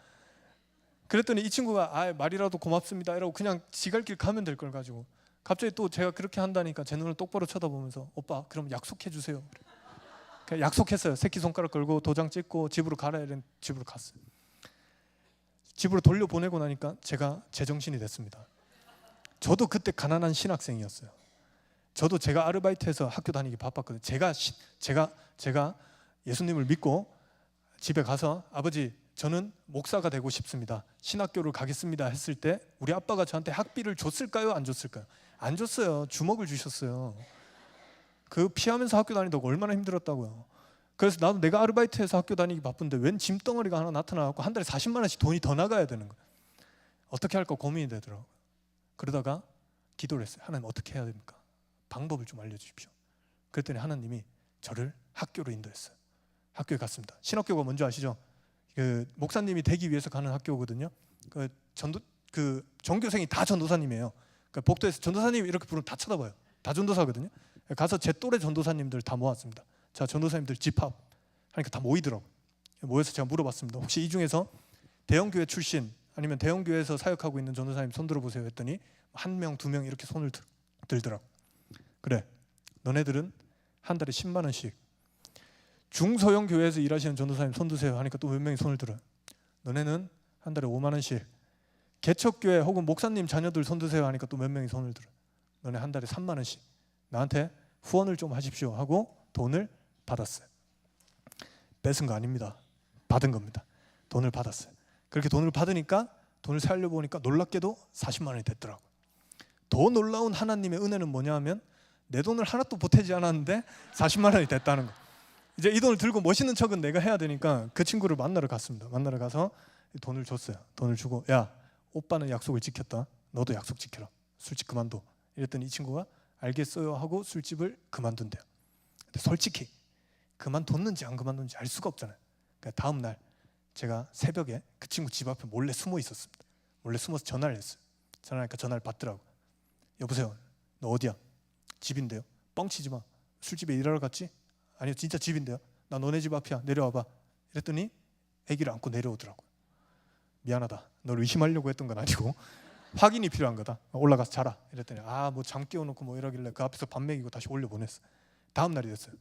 그랬더니 이 친구가 아, 말이라도 고맙습니다 이러고 그냥 지갈 길 가면 될 걸 가지고 갑자기 또 제가 그렇게 한다니까 제 눈을 똑바로 쳐다보면서 오빠 그럼 약속해 주세요. 그냥 약속했어요. 새끼손가락 걸고 도장 찍고 집으로 가라 이런 집으로 갔어요. 집으로 돌려보내고 나니까 제가 제정신이 됐습니다. 저도 그때 가난한 신학생이었어요. 저도 제가 아르바이트해서 학교 다니기 바빴거든요. 제가 예수님을 믿고 집에 가서 아버지 저는 목사가 되고 싶습니다. 신학교를 가겠습니다 했을 때 우리 아빠가 저한테 학비를 줬을까요? 안 줬을까요? 안 줬어요. 주먹을 주셨어요. 그 피하면서 학교 다니다가 얼마나 힘들었다고요. 그래서 나도 내가 아르바이트해서 학교 다니기 바쁜데 웬 짐덩어리가 하나 나타나고 한 달에 40만 원씩 돈이 더 나가야 되는 거예요. 어떻게 할까 고민이 되더라고요. 그러다가 기도를 했어요. 하나님 어떻게 해야 됩니까? 방법을 좀 알려주십시오. 그랬더니 하나님이 저를 학교로 인도했어요. 학교에 갔습니다. 신학교가 뭔지 아시죠? 그 목사님이 되기 위해서 가는 학교거든요. 그 전교생이 다 전도사님이에요. 그러니까 복도에서 전도사님 이렇게 부르면 다 쳐다봐요. 다 전도사거든요. 가서 제 또래 전도사님들 다 모았습니다. 자, 전도사님들 집합 하니까 다 모이더라고요. 모여서 제가 물어봤습니다. 혹시 이 중에서 대형교회 출신 아니면 대형교회에서 사역하고 있는 전도사님 손 들어보세요 했더니 1명, 2명 이렇게 손을 들더라고요. 그래, 너네들은 한 달에 10만 원씩 중소형 교회에서 일하시는 전도사님 손 드세요 하니까 또 몇 명이 손을 들어요. 너네는 한 달에 5만 원씩 개척교회 혹은 목사님 자녀들 손 드세요 하니까 또 몇 명이 손을 들어요. 너네 한 달에 3만 원씩 나한테 후원을 좀 하십시오 하고 돈을 받았어요. 뺏은 거 아닙니다. 받은 겁니다. 돈을 받았어요. 그렇게 돈을 받으니까 돈을 살려보니까 놀랍게도 40만 원이 됐더라고요. 더 놀라운 하나님의 은혜는 뭐냐 하면 내 돈을 하나도 보태지 않았는데 40만 원이 됐다는 거. 이제 이 돈을 들고 멋있는 척은 내가 해야 되니까 그 친구를 만나러 갔습니다. 만나러 가서 돈을 줬어요. 돈을 주고 야, 오빠는 약속을 지켰다. 너도 약속 지켜라. 술집 그만둬. 이랬더니 이 친구가 알겠어요 하고 술집을 그만둔대요. 근데 솔직히 그만뒀는지 안 그만뒀는지 알 수가 없잖아요. 그러니까 다음 날 제가 새벽에 그 친구 집 앞에 몰래 숨어 있었습니다. 몰래 숨어서 전화를 했어요. 전화하니까 전화를 받더라고요. 여보세요. 너 어디야? 집인데요. 뻥치지 마. 술집에 일하러 갔지? 아니요, 진짜 집인데요. 나 너네 집 앞이야. 내려와봐. 이랬더니 아기를 안고 내려오더라고요. 미안하다. 너를 의심하려고 했던 건 아니고 확인이 필요한 거다. 올라가서 자라. 이랬더니 뭐 잠 깨워놓고 뭐 이러길래 그 앞에서 밥 먹이고 다시 올려보냈어. 다음 날이 됐어요.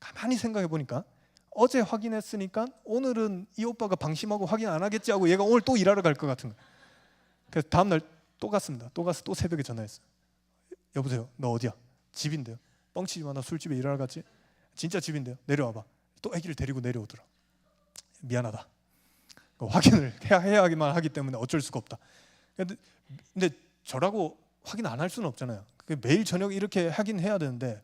가만히 생각해 보니까 어제 확인했으니까 오늘은 이 오빠가 방심하고 확인 안 하겠지 하고 얘가 오늘 또 일하러 갈 것 같은 거예요. 그래서 다음 날 또 갔습니다. 또 가서 또 새벽에 전화했어요. 여보세요. 너 어디야? 집인데요. 뻥치지 마. 나 술집에 일하러 갔지? 진짜 집인데요. 내려와봐. 또 아기를 데리고 내려오더라. 미안하다. 확인을 해야만 하기 때문에 어쩔 수가 없다. 근데 저라고 확인 안 할 수는 없잖아요. 매일 저녁 이렇게 하긴 해야 되는데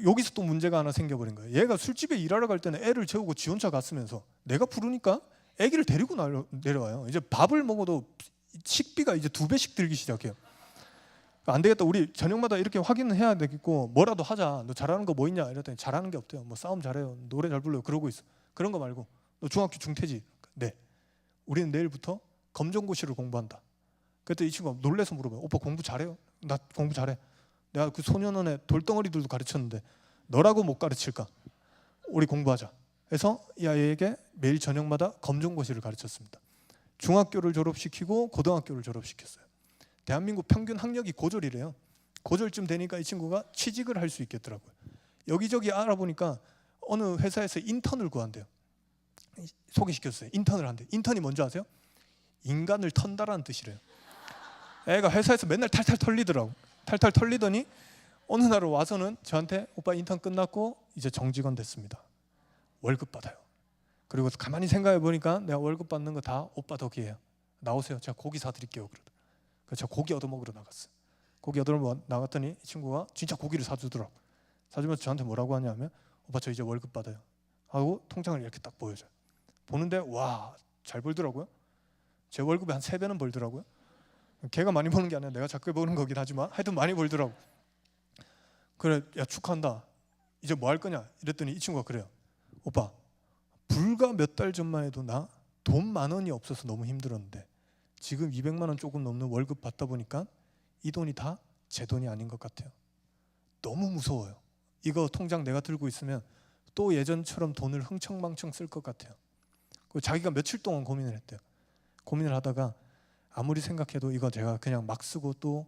여기서 또 문제가 하나 생겨버린 거예요. 얘가 술집에 일하러 갈 때는 애를 재우고 지 혼자 갔으면서 내가 부르니까 아기를 데리고 내려와요. 이제 밥을 먹어도 식비가 이제 2배씩 들기 시작해요. 안 되겠다. 우리 저녁마다 이렇게 확인을 해야 되겠고 뭐라도 하자. 너 잘하는 거 뭐 있냐? 이랬더니 잘하는 게 없대요. 뭐 싸움 잘해요. 노래 잘 불러요. 그러고 있어. 그런 거 말고 너 중학교 중퇴지? 네. 우리는 내일부터 검정고시를 공부한다. 그때 이 친구가 놀래서 물어봐요. 오빠 공부 잘해요? 나 공부 잘해. 내가 그 소년원에 돌덩어리들도 가르쳤는데 너라고 못 가르칠까? 우리 공부하자. 그래서 이 아이에게 매일 저녁마다 검정고시를 가르쳤습니다. 중학교를 졸업시키고 고등학교를 졸업시켰어요. 대한민국 평균 학력이 고졸이래요. 고졸쯤 되니까 이 친구가 취직을 할 수 있겠더라고요. 여기저기 알아보니까 어느 회사에서 인턴을 구한대요. 소개시켰어요. 인턴을 한대. 인턴이 뭔지 아세요? 인간을 턴다라는 뜻이래요. 애가 회사에서 맨날 탈탈 털리더라고. 탈탈 털리더니 어느 날 와서는 저한테 오빠 인턴 끝났고 이제 정직원 됐습니다. 월급 받아요. 그리고 가만히 생각해 보니까 내가 월급 받는 거 다 오빠 덕이에요. 나오세요. 제가 고기 사드릴게요. 그러더라고요. 그래서 제가 고기 얻어먹으러 나갔어요. 고기 얻어먹으러 나갔더니 이 친구가 진짜 고기를 사주더라고요. 사주면서 저한테 뭐라고 하냐면 오빠 저 이제 월급 받아요 하고 통장을 이렇게 딱 보여줘요. 보는데 와, 잘 벌더라고요. 제 월급의 한 3배는 벌더라고요. 걔가 많이 버는 게 아니라 내가 작게 버는 거긴 하지만 하여튼 많이 벌더라고. 그래, 야 축하한다. 이제 뭐 할 거냐? 이랬더니 이 친구가 그래요. 오빠 불과 몇 달 전만 해도 나 돈 10,000원이 없어서 너무 힘들었는데 지금 200만 원 조금 넘는 월급 받다 보니까 이 돈이 다 제 돈이 아닌 것 같아요. 너무 무서워요. 이거 통장 내가 들고 있으면 또 예전처럼 돈을 흥청망청 쓸 것 같아요. 자기가 며칠 동안 고민을 했대요. 고민을 하다가 아무리 생각해도 이거 제가 그냥 막 쓰고 또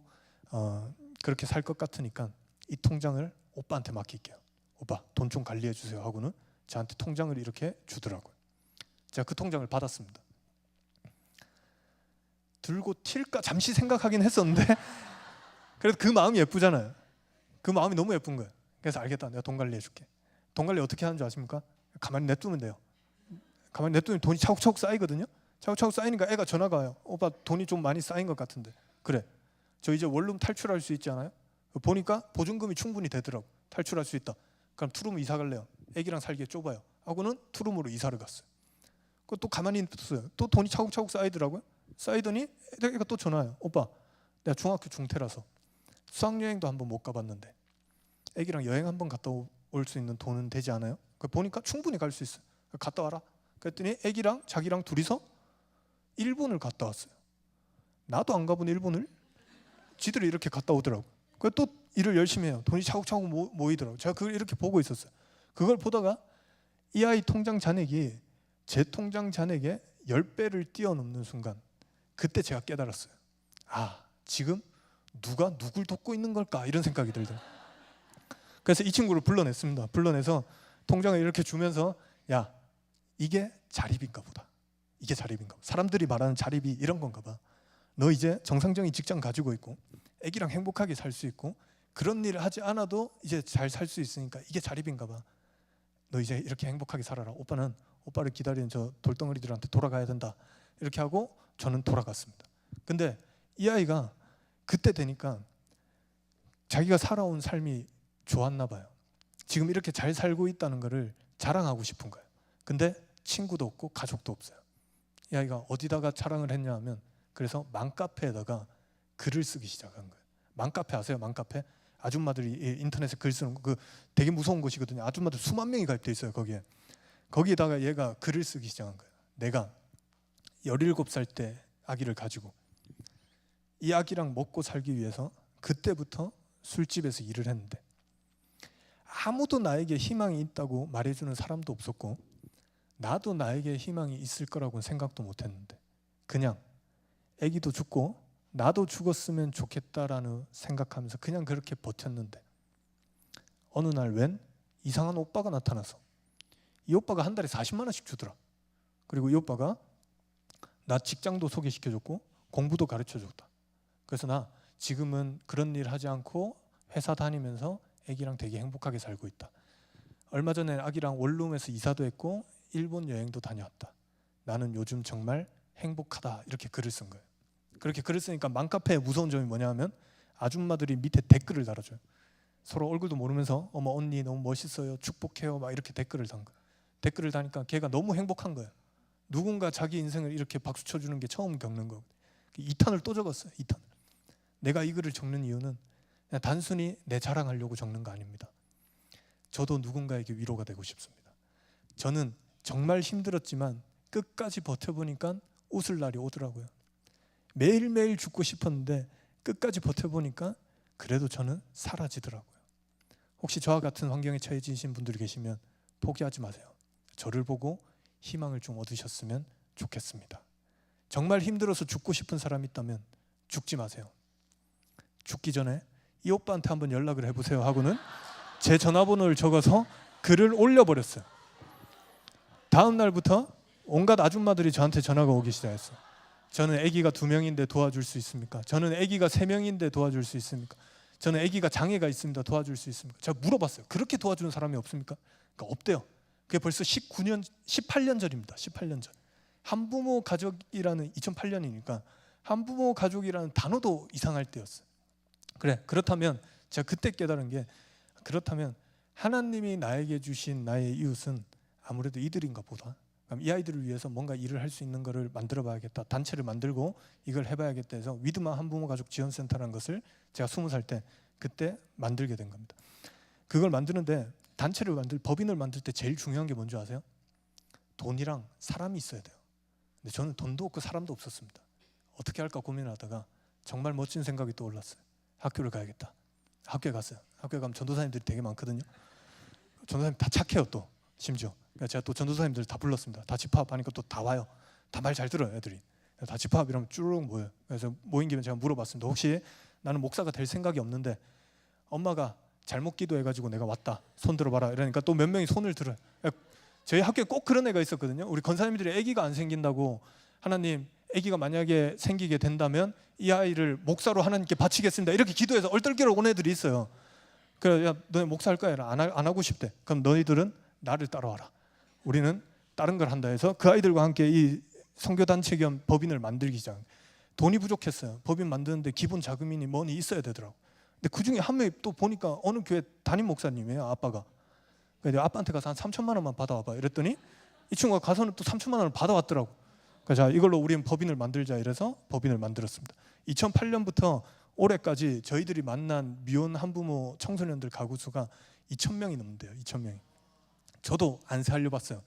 그렇게 살 것 같으니까 이 통장을 오빠한테 맡길게요. 오빠 돈 좀 관리해 주세요 하고는 저한테 통장을 이렇게 주더라고요. 제가 그 통장을 받았습니다. 들고 튈까 잠시 생각하긴 했었는데 그래도 그 마음이 예쁘잖아요. 그 마음이 너무 예쁜 거예요. 그래서 알겠다, 내가 돈 관리해 줄게. 돈 관리 어떻게 하는 줄 아십니까? 가만히 냅두면 돼요. 가만히 냅두면 돈이 차곡차곡 쌓이거든요. 차곡차곡 쌓이니까 애가 전화가 와요. 오빠 돈이 좀 많이 쌓인 것 같은데. 그래, 저 이제 원룸 탈출할 수 있지 않아요? 보니까 보증금이 충분히 되더라고. 탈출할 수 있다. 그럼 투룸 이사 갈래요. 애기랑 살기에 좁아요 하고는 투룸으로 이사를 갔어요. 또 가만히 냅뒀어요. 또 돈이 차곡차곡 쌓이더라고요. 쌓이더니 애가 또 전화해요. 오빠 내가 중학교 중퇴라서 수학여행도 한번 못 가봤는데 애기랑 여행 한번 갔다 올 수 있는 돈은 되지 않아요? 보니까 충분히 갈 수 있어요. 갔다 와라. 그랬더니 애기랑 자기랑 둘이서 일본을 갔다 왔어요. 나도 안 가본 일본을 지들이 이렇게 갔다 오더라고. 또 일을 열심히 해요. 돈이 차곡차곡 모이더라고. 제가 그걸 이렇게 보고 있었어요. 그걸 보다가 이 아이 통장 잔액이 제 통장 잔액의 10배를 뛰어넘는 순간 그때 제가 깨달았어요. 아, 지금 누가 누굴 돕고 있는 걸까? 이런 생각이 들더라고요. 그래서 이 친구를 불러냈습니다. 불러내서 통장을 이렇게 주면서 야, 이게 자립인가 보다. 이게 자립인가 보다. 사람들이 말하는 자립이 이런 건가 봐. 너 이제 정상적인 직장 가지고 있고 애기랑 행복하게 살 수 있고 그런 일을 하지 않아도 이제 잘 살 수 있으니까 이게 자립인가 봐. 너 이제 이렇게 행복하게 살아라. 오빠는 오빠를 기다리는 저 돌덩어리들한테 돌아가야 된다. 이렇게 하고 저는 돌아갔습니다. 근데 이 아이가 그때 되니까 자기가 살아온 삶이 좋았나 봐요. 지금 이렇게 잘 살고 있다는 거를 자랑하고 싶은 거예요. 근데 친구도 없고 가족도 없어요. 이 아이가 어디다가 자랑을 했냐 하면 그래서 맘카페에다가 글을 쓰기 시작한 거예요. 맘카페 아세요? 맘카페? 아줌마들이 인터넷에 글 쓰는 거, 그 되게 무서운 곳이거든요. 아줌마들 수만 명이 가입돼 있어요. 거기에다가 얘가 글을 쓰기 시작한 거예요. 내가 17살 때 아기를 가지고 이 아기랑 먹고 살기 위해서 그때부터 술집에서 일을 했는데 아무도 나에게 희망이 있다고 말해주는 사람도 없었고 나도 나에게 희망이 있을 거라고는 생각도 못했는데 그냥 아기도 죽고 나도 죽었으면 좋겠다라는 생각하면서 그냥 그렇게 버텼는데 어느 날 웬 이상한 오빠가 나타나서 이 오빠가 한 달에 40만 원씩 주더라. 그리고 이 오빠가 나 직장도 소개시켜줬고 공부도 가르쳐줬다. 그래서 나 지금은 그런 일 하지 않고 회사 다니면서 아기랑 되게 행복하게 살고 있다. 얼마 전에 아기랑 원룸에서 이사도 했고 일본 여행도 다녀왔다. 나는 요즘 정말 행복하다. 이렇게 글을 쓴 거예요. 그렇게 글을 쓰니까 맘카페의 무서운 점이 뭐냐 하면 아줌마들이 밑에 댓글을 달아줘요. 서로 얼굴도 모르면서 어머 언니 너무 멋있어요. 축복해요. 막 이렇게 댓글을 단 거예요. 댓글을 다니까 걔가 너무 행복한 거예요. 누군가 자기 인생을 이렇게 박수 쳐주는 게 처음 겪는 거고 2탄을 또 적었어요. 2탄. 내가 이 글을 적는 이유는 그냥 단순히 내 자랑하려고 적는 거 아닙니다. 저도 누군가에게 위로가 되고 싶습니다. 저는 정말 힘들었지만 끝까지 버텨보니까 웃을 날이 오더라고요. 매일매일 죽고 싶었는데 끝까지 버텨보니까 그래도 저는 사라지더라고요. 혹시 저와 같은 환경에 처해지신 분들이 계시면 포기하지 마세요. 저를 보고 희망을 좀 얻으셨으면 좋겠습니다. 정말 힘들어서 죽고 싶은 사람이 있다면 죽지 마세요. 죽기 전에 이 오빠한테 한번 연락을 해보세요 하고는 제 전화번호를 적어서 글을 올려버렸어요. 다음 날부터 온갖 아줌마들이 저한테 전화가 오기 시작했어요. 저는 아기가 2명인데 도와줄 수 있습니까? 저는 아기가 3명인데 도와줄 수 있습니까? 저는 아기가 장애가 있습니다. 도와줄 수 있습니까? 제가 물어봤어요. 그렇게 도와주는 사람이 없습니까? 그러니까 없대요. 그게 벌써 18년 전입니다. 18년 전. 한부모 가족이라는 2008년이니까 한부모 가족이라는 단어도 이상할 때였어요. 그래, 그렇다면 제가 그때 깨달은 게, 그렇다면 하나님이 나에게 주신 나의 이웃은 아무래도 이들인가 보다. 그럼 이 아이들을 위해서 뭔가 일을 할 수 있는 거를 만들어 봐야겠다. 단체를 만들고 이걸 해봐야겠다 해서 위드만 한부모 가족 지원센터라는 것을 제가 20살 때 그때 만들게 된 겁니다. 그걸 만드는데 단체를 법인을 만들 때 제일 중요한 게 뭔지 아세요? 돈이랑 사람이 있어야 돼요. 근데 저는 돈도 없고 사람도 없었습니다. 어떻게 할까 고민하다가 정말 멋진 생각이 떠올랐어요. 학교를 가야겠다. 학교에 갔어요. 학교에 가면 전도사님들이 되게 많거든요. 전도사님 다 착해요 또 심지어. 그러니까 제가 또 전도사님들 다 불렀습니다. 다 집합하니까 또 다 와요. 다 말 잘 들어요 애들이. 다 집합 이러면 쭈르륵 모여요. 그래서 모인 김에 제가 물어봤습니다. 혹시 나는 목사가 될 생각이 없는데 엄마가 잘못 기도해가지고 내가 왔다. 손 들어봐라. 이러니까 또 몇 명이 손을 들어요. 저희 학교에 꼭 그런 애가 있었거든요. 우리 권사님들이 아기가 안 생긴다고, 하나님 아기가 만약에 생기게 된다면 이 아이를 목사로 하나님께 바치겠습니다. 이렇게 기도해서 얼떨결에 온 애들이 있어요. 그래, 야 너네 목사 할 거야? 안 하고 싶대. 그럼 너희들은 나를 따라와라. 우리는 다른 걸 한다 해서 그 아이들과 함께 이 선교단체 겸 법인을 만들기 시작. 돈이 부족했어요. 법인 만드는데 기본 자금이니 뭐니 있어야 되더라고. 근데 그 중에 한 명이 또 보니까 어느 교회 담임 목사님이에요. 아빠가. 그래서 아빠한테 가서 한 3천만 원만 받아와봐. 이랬더니 이 친구가 가서는 또 3천만 원을 받아왔더라고. 그래서 자, 이걸로 우리는 법인을 만들자 이래서 법인을 만들었습니다. 2008년부터 올해까지 저희들이 만난 미혼 한부모 청소년들 가구 수가 2,000명이 넘는데요. 2,000명이. 저도 안 살려봤어요.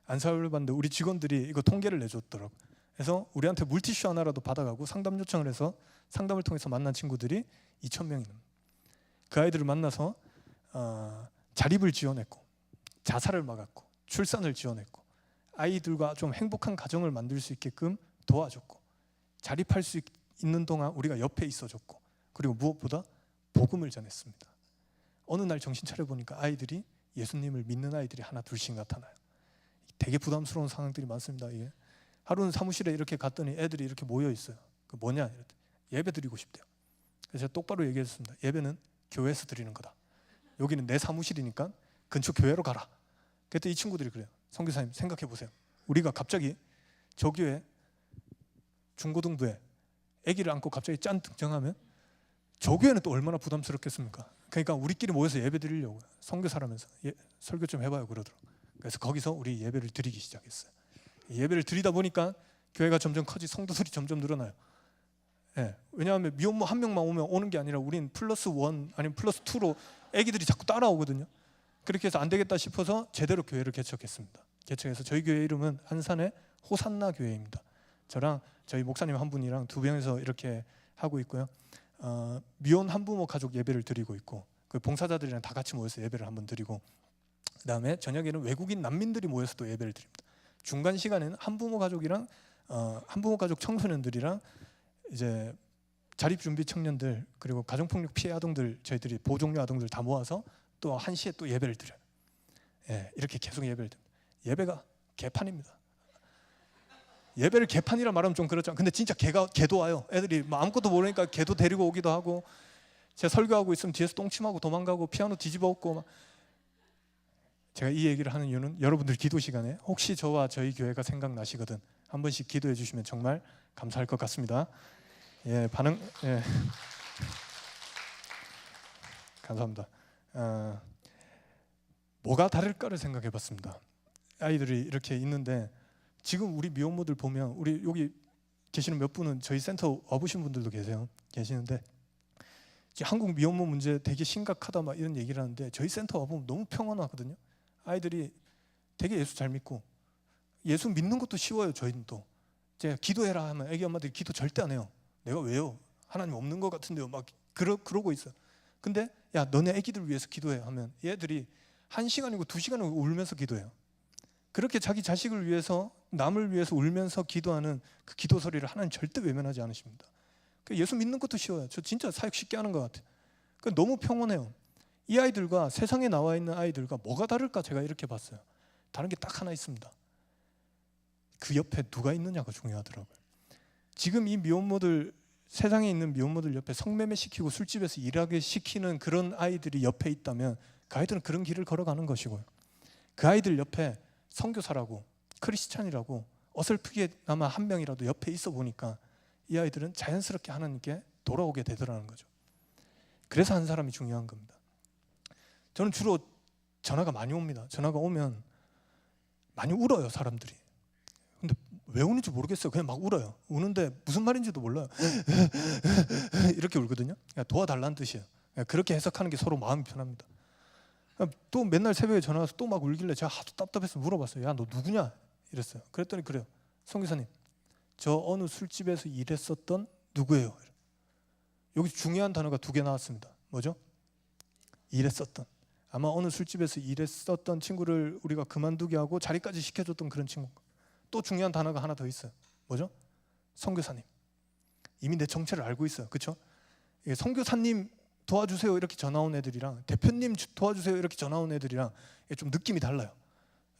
안 살려봤는데 우리 직원들이 이거 통계를 내줬더라고. 그래서 우리한테 물티슈 하나라도 받아가고 상담 요청을 해서 상담을 통해서 만난 친구들이 2,000명이 넘는. 그 아이들을 만나서 자립을 지원했고, 자살을 막았고, 출산을 지원했고, 아이들과 좀 행복한 가정을 만들 수 있게끔 도와줬고, 자립할 수 있는 동안 우리가 옆에 있어줬고, 그리고 무엇보다 복음을 전했습니다. 어느 날 정신 차려보니까 아이들이, 예수님을 믿는 아이들이 하나 둘씩 나타나요. 되게 부담스러운 상황들이 많습니다. 이게. 하루는 사무실에 이렇게 갔더니 애들이 이렇게 모여 있어요. 그 뭐냐? 이랬더니 예배 드리고 싶대요. 그래서 제가 똑바로 얘기했습니다. 예배는 교회에서 드리는 거다. 여기는 내 사무실이니까 근처 교회로 가라. 그때 이 친구들이 그래요. 선교사님 생각해 보세요. 우리가 갑자기 저 교회 중고등부에 아기를 안고 갑자기 짠 등장하면 저 교회는 또 얼마나 부담스럽겠습니까? 그러니까 우리끼리 모여서 예배 드리려고 선교사라면서 설교 좀 해봐요 그러더라고요. 그래서 거기서 우리 예배를 드리기 시작했어요. 예배를 드리다 보니까 교회가 점점 커지, 성도들이 점점 늘어나요. 예, 왜냐하면 미혼모 한 명만 오는 게 아니라 우린 +1 아니면 +2로 아기들이 자꾸 따라오거든요. 그렇게 해서 안 되겠다 싶어서 제대로 교회를 개척했습니다. 개척해서 저희 교회 이름은 안산의 호산나 교회입니다. 저랑 저희 목사님 한 분이랑 2명이서 이렇게 하고 있고요. 미혼 한부모 가족 예배를 드리고 있고, 그 봉사자들이랑 다 같이 모여서 예배를 한번 드리고, 그다음에 저녁에는 외국인 난민들이 모여서 또 예배를 드립니다. 중간 시간에는 한부모 가족이랑 한부모 가족 청소년들이랑 이제 자립준비 청년들, 그리고 가정폭력 피해 아동들, 저희들이 보종료 아동들 다 모아서 또 1시에 또 예배를 드려요. 예, 이렇게 계속 예배를 드립니다. 예배가 개판입니다. 예배를 개판이라 말하면 좀 그렇죠. 근데 진짜 개도 와요. 애들이 뭐 아무것도 모르니까 개도 데리고 오기도 하고, 제가 설교하고 있으면 뒤에서 똥침하고 도망가고 피아노 뒤집어 엎고 막. 제가 이 얘기를 하는 이유는 여러분들 기도 시간에 혹시 저와 저희 교회가 생각나시거든 한 번씩 기도해 주시면 정말 감사할 것 같습니다. 예, 반응. 예. 감사합니다. 뭐가 다를까를 생각해 봤습니다. 아이들이 이렇게 있는데 지금 우리 미혼모들 보면, 우리 여기 계시는 몇 분은 저희 센터 와보신 분들도 계시는데 한국 미혼모 문제 되게 심각하다 막 이런 얘기를 하는데 저희 센터 와보면 너무 평온하거든요. 아이들이 되게 예수 잘 믿고, 예수 믿는 것도 쉬워요. 저희는 또 제가 기도해라 하면 애기 엄마들이 기도 절대 안 해요. 내가 왜요? 하나님 없는 것 같은데요. 막 그러고 있어. 근데 야 너네 애기들 위해서 기도해 하면 얘들이 1시간이고 2시간을 울면서 기도해요. 그렇게 자기 자식을 위해서 남을 위해서 울면서 기도하는 그 기도 소리를 하나님 절대 외면하지 않으십니다. 예수 믿는 것도 쉬워요. 저 진짜 사역 쉽게 하는 것 같아요. 너무 평온해요. 이 아이들과 세상에 나와 있는 아이들과 뭐가 다를까 제가 이렇게 봤어요. 다른 게 딱 하나 있습니다. 그 옆에 누가 있느냐가 중요하더라고요. 지금 이 미혼모들, 세상에 있는 미혼모들 옆에 성매매 시키고 술집에서 일하게 시키는 그런 아이들이 옆에 있다면 그 아이들은 그런 길을 걸어가는 것이고요. 그 아이들 옆에 선교사라고 크리스찬이라고 어설프게나마 한 명이라도 옆에 있어 보니까 이 아이들은 자연스럽게 하나님께 돌아오게 되더라는 거죠. 그래서 한 사람이 중요한 겁니다. 저는 주로 전화가 많이 옵니다. 전화가 오면 많이 울어요, 사람들이. 근데 왜 우는지 모르겠어요. 그냥 막 울어요. 우는데 무슨 말인지도 몰라요. 이렇게 울거든요. 도와달라는 뜻이에요. 그렇게 해석하는 게 서로 마음이 편합니다. 또 맨날 새벽에 전화 와서 또 막 울길래 제가 하도 답답해서 물어봤어요. 야, 너 누구냐? 이랬어요. 그랬더니 그래요. 선교사님, 저 어느 술집에서 일했었던 누구예요? 여기 중요한 단어가 2개 나왔습니다. 뭐죠? 일했었던. 아마 어느 술집에서 일했었던 친구를 우리가 그만두게 하고 자리까지 시켜줬던 그런 친구. 또 중요한 단어가 하나 더 있어요. 뭐죠? 선교사님. 이미 내 정체를 알고 있어요. 그렇죠? 선교사님 도와주세요 이렇게 전화 온 애들이랑 대표님 도와주세요 이렇게 전화 온 애들이랑 좀 느낌이 달라요.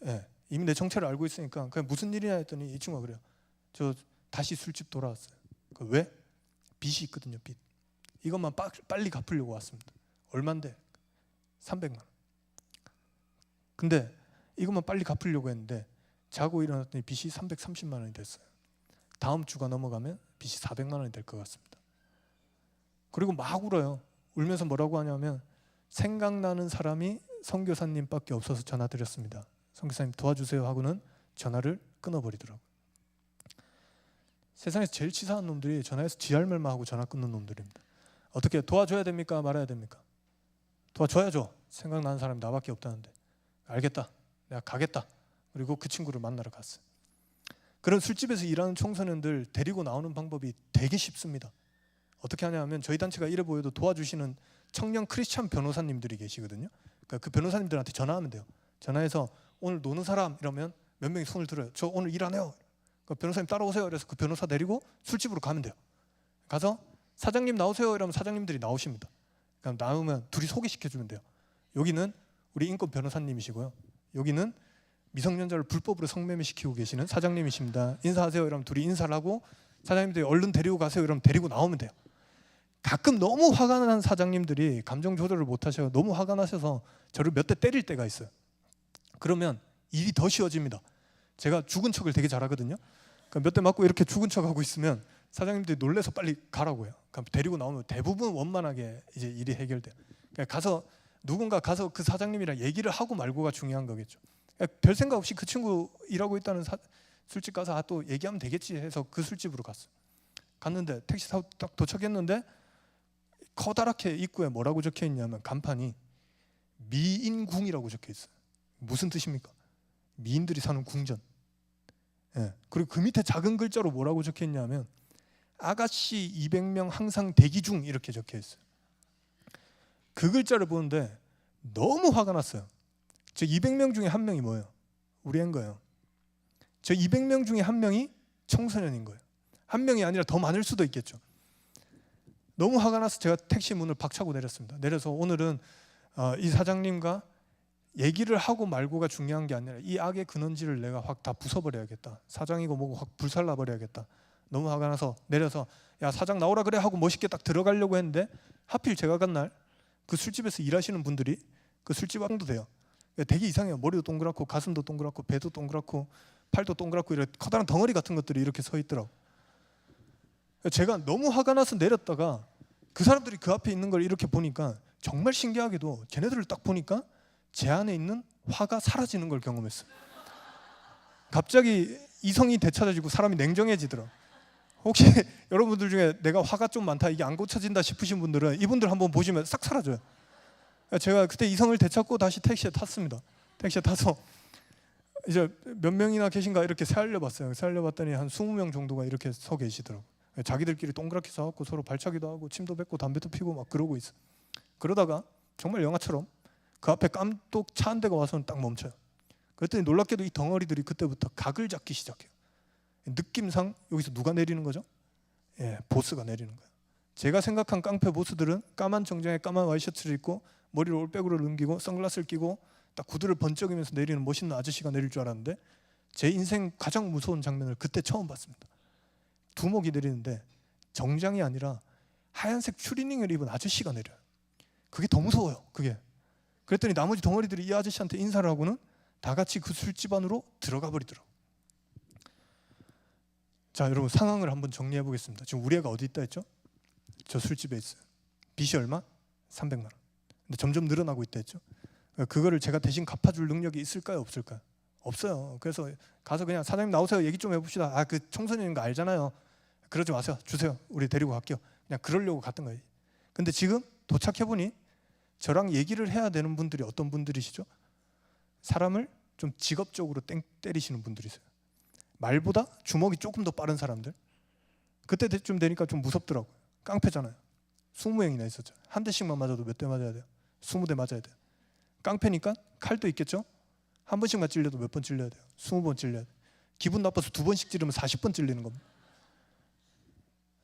예, 이미 내 정체를 알고 있으니까 그냥 무슨 일이냐 했더니 이 친구가 그래요. 저 다시 술집 돌아왔어요. 왜? 빚이 있거든요. 빚. 이것만 빨리 갚으려고 왔습니다. 얼만데? 300만 원. 근데 이것만 빨리 갚으려고 했는데 자고 일어났더니 빚이 330만 원이 됐어요. 다음 주가 넘어가면 빚이 400만 원이 될 것 같습니다. 그리고 막 울어요. 울면서 뭐라고 하냐면 생각나는 사람이 선교사님밖에 없어서 전화드렸습니다. 선교사님 도와주세요 하고는 전화를 끊어버리더라고요. 세상에서 제일 치사한 놈들이 전화해서 지랄말만 하고 전화 끊는 놈들입니다. 어떻게 도와줘야 됩니까? 말아야 됩니까? 도와줘야죠. 생각나는 사람이 나밖에 없다는데. 알겠다. 내가 가겠다. 그리고 그 친구를 만나러 갔어요. 그런 술집에서 일하는 청소년들 데리고 나오는 방법이 되게 쉽습니다. 어떻게 하냐면 저희 단체가 이래 보여도 도와주시는 청년 크리스찬 변호사님들이 계시거든요. 그러니까 그 변호사님들한테 전화하면 돼요. 전화해서 오늘 노는 사람 이러면 몇 명이 손을 들어요. 저 오늘 일 안 해요. 그러니까 변호사님 따라오세요. 그래서 그 변호사 데리고 술집으로 가면 돼요. 가서 사장님 나오세요 이러면 사장님들이 나오십니다. 그럼 나오면 둘이 소개시켜주면 돼요. 여기는 우리 인권 변호사님이시고요. 여기는 미성년자를 불법으로 성매매 시키고 계시는 사장님이십니다. 인사하세요 이러면 둘이 인사를 하고 사장님들이 얼른 데리고 가세요 이러면 데리고 나오면 돼요. 가끔 너무 화가 난 사장님들이 감정 조절을 못하셔서 너무 화가 나셔서 저를 몇 대 때릴 때가 있어요. 그러면 일이 더 쉬워집니다. 제가 죽은 척을 되게 잘하거든요. 그러니까 몇 대 맞고 이렇게 죽은 척하고 있으면 사장님들이 놀래서 빨리 가라고 해요. 그럼 데리고 나오면 대부분 원만하게 이제 일이 해결돼요. 그러니까 누군가 가서 그 사장님이랑 얘기를 하고 말고가 중요한 거겠죠. 그러니까 별 생각 없이 그 친구 일하고 있다는 술집 가서 또 얘기하면 되겠지 해서 그 술집으로 갔어요. 갔는데 택시 타고 딱 도착했는데 커다랗게 입구에 뭐라고 적혀 있냐면 간판이 미인궁이라고 적혀 있어요. 무슨 뜻입니까? 미인들이 사는 궁전. 예. 그리고 그 밑에 작은 글자로 뭐라고 적혀 있냐면 아가씨 200명 항상 대기 중 이렇게 적혀 있어요. 그 글자를 보는데 너무 화가 났어요. 저 200명 중에 한 명이 뭐예요? 우리 애인 거예요. 저 200명 중에 한 명이 청소년인 거예요. 한 명이 아니라 더 많을 수도 있겠죠. 너무 화가 나서 제가 택시 문을 박차고 내렸습니다. 내려서 오늘은 이 사장님과 얘기를 하고 말고가 중요한 게 아니라 이 악의 근원지를 내가 확 다 부숴버려야겠다. 사장이고 뭐고 확 불살라버려야겠다. 너무 화가 나서 내려서 야 사장 나오라 그래 하고 멋있게 딱 들어가려고 했는데 하필 제가 간 날 그 술집에서 일하시는 분들이 그 술집 왕도 돼요. 되게 이상해요. 머리도 동그랗고 가슴도 동그랗고 배도 동그랗고 팔도 동그랗고 이렇게 커다란 덩어리 같은 것들이 이렇게 서 있더라고. 제가 너무 화가 나서 내렸다가 그 사람들이 그 앞에 있는 걸 이렇게 보니까 정말 신기하게도 쟤네들을 딱 보니까 제 안에 있는 화가 사라지는 걸 경험했어요. 갑자기 이성이 되찾아지고 사람이 냉정해지더라고요. 혹시 여러분들 중에 내가 화가 좀 많다 이게 안 고쳐진다 싶으신 분들은 이분들 한번 보시면 싹 사라져요. 제가 그때 이성을 되찾고 다시 택시에 탔습니다. 택시에 타서 이제 몇 명이나 계신가 이렇게 세알려 봤어요. 세알려 봤더니 한 20명 정도가 이렇게 서 계시더라고요. 자기들끼리 동그랗게 싸웠고 서로 발차기도 하고 침도 뱉고 담배도 피고 막 그러고 있어. 그러다가 정말 영화처럼 그 앞에 깜독 차 한 대가 와서는 딱 멈춰요. 그랬더니 놀랍게도 이 덩어리들이 그때부터 각을 잡기 시작해요. 느낌상 여기서 누가 내리는 거죠? 예, 보스가 내리는 거예요. 제가 생각한 깡패 보스들은 까만 정장에 까만 와이셔츠를 입고 머리를 올백으로 넘기고 선글라스를 끼고 딱 구두를 번쩍이면서 내리는 멋있는 아저씨가 내릴 줄 알았는데 제 인생 가장 무서운 장면을 그때 처음 봤습니다. 두목이 내리는데 정장이 아니라 하얀색 추리닝을 입은 아저씨가 내려요. 그게 더 무서워요. 그게. 그랬더니 나머지 덩어리들이 이 아저씨한테 인사를 하고는 다 같이 그 술집 안으로 들어가 버리더라고요. 자, 여러분 상황을 한번 정리해 보겠습니다. 지금 우리 애가 어디 있다 했죠? 저 술집에 있어요. 빚이 얼마? 300만 원. 근데 점점 늘어나고 있다 했죠? 그거를 제가 대신 갚아줄 능력이 있을까요? 없을까요? 없어요. 그래서 가서 그냥 사장님 나오세요. 얘기 좀 해봅시다. 아, 그 청소년인 거 알잖아요. 그러지 마세요. 주세요. 우리 데리고 갈게요. 그냥 그러려고 갔던 거예요. 근데 지금 도착해보니 저랑 얘기를 해야 되는 분들이 어떤 분들이시죠? 사람을 좀 직업적으로 땡 때리시는 분들이세요. 말보다 주먹이 조금 더 빠른 사람들. 그때쯤 되니까 좀 무섭더라고요. 깡패잖아요. 20명이나 있었죠. 한 대씩만 맞아도 몇 대 맞아야 돼요? 20대 맞아야 돼요. 깡패니까 칼도 있겠죠? 한 번씩만 찔려도 몇 번 찔려야 돼요? 20번 찔려야 돼요. 기분 나빠서 2번씩 찌르면 40번 찔리는 겁니다.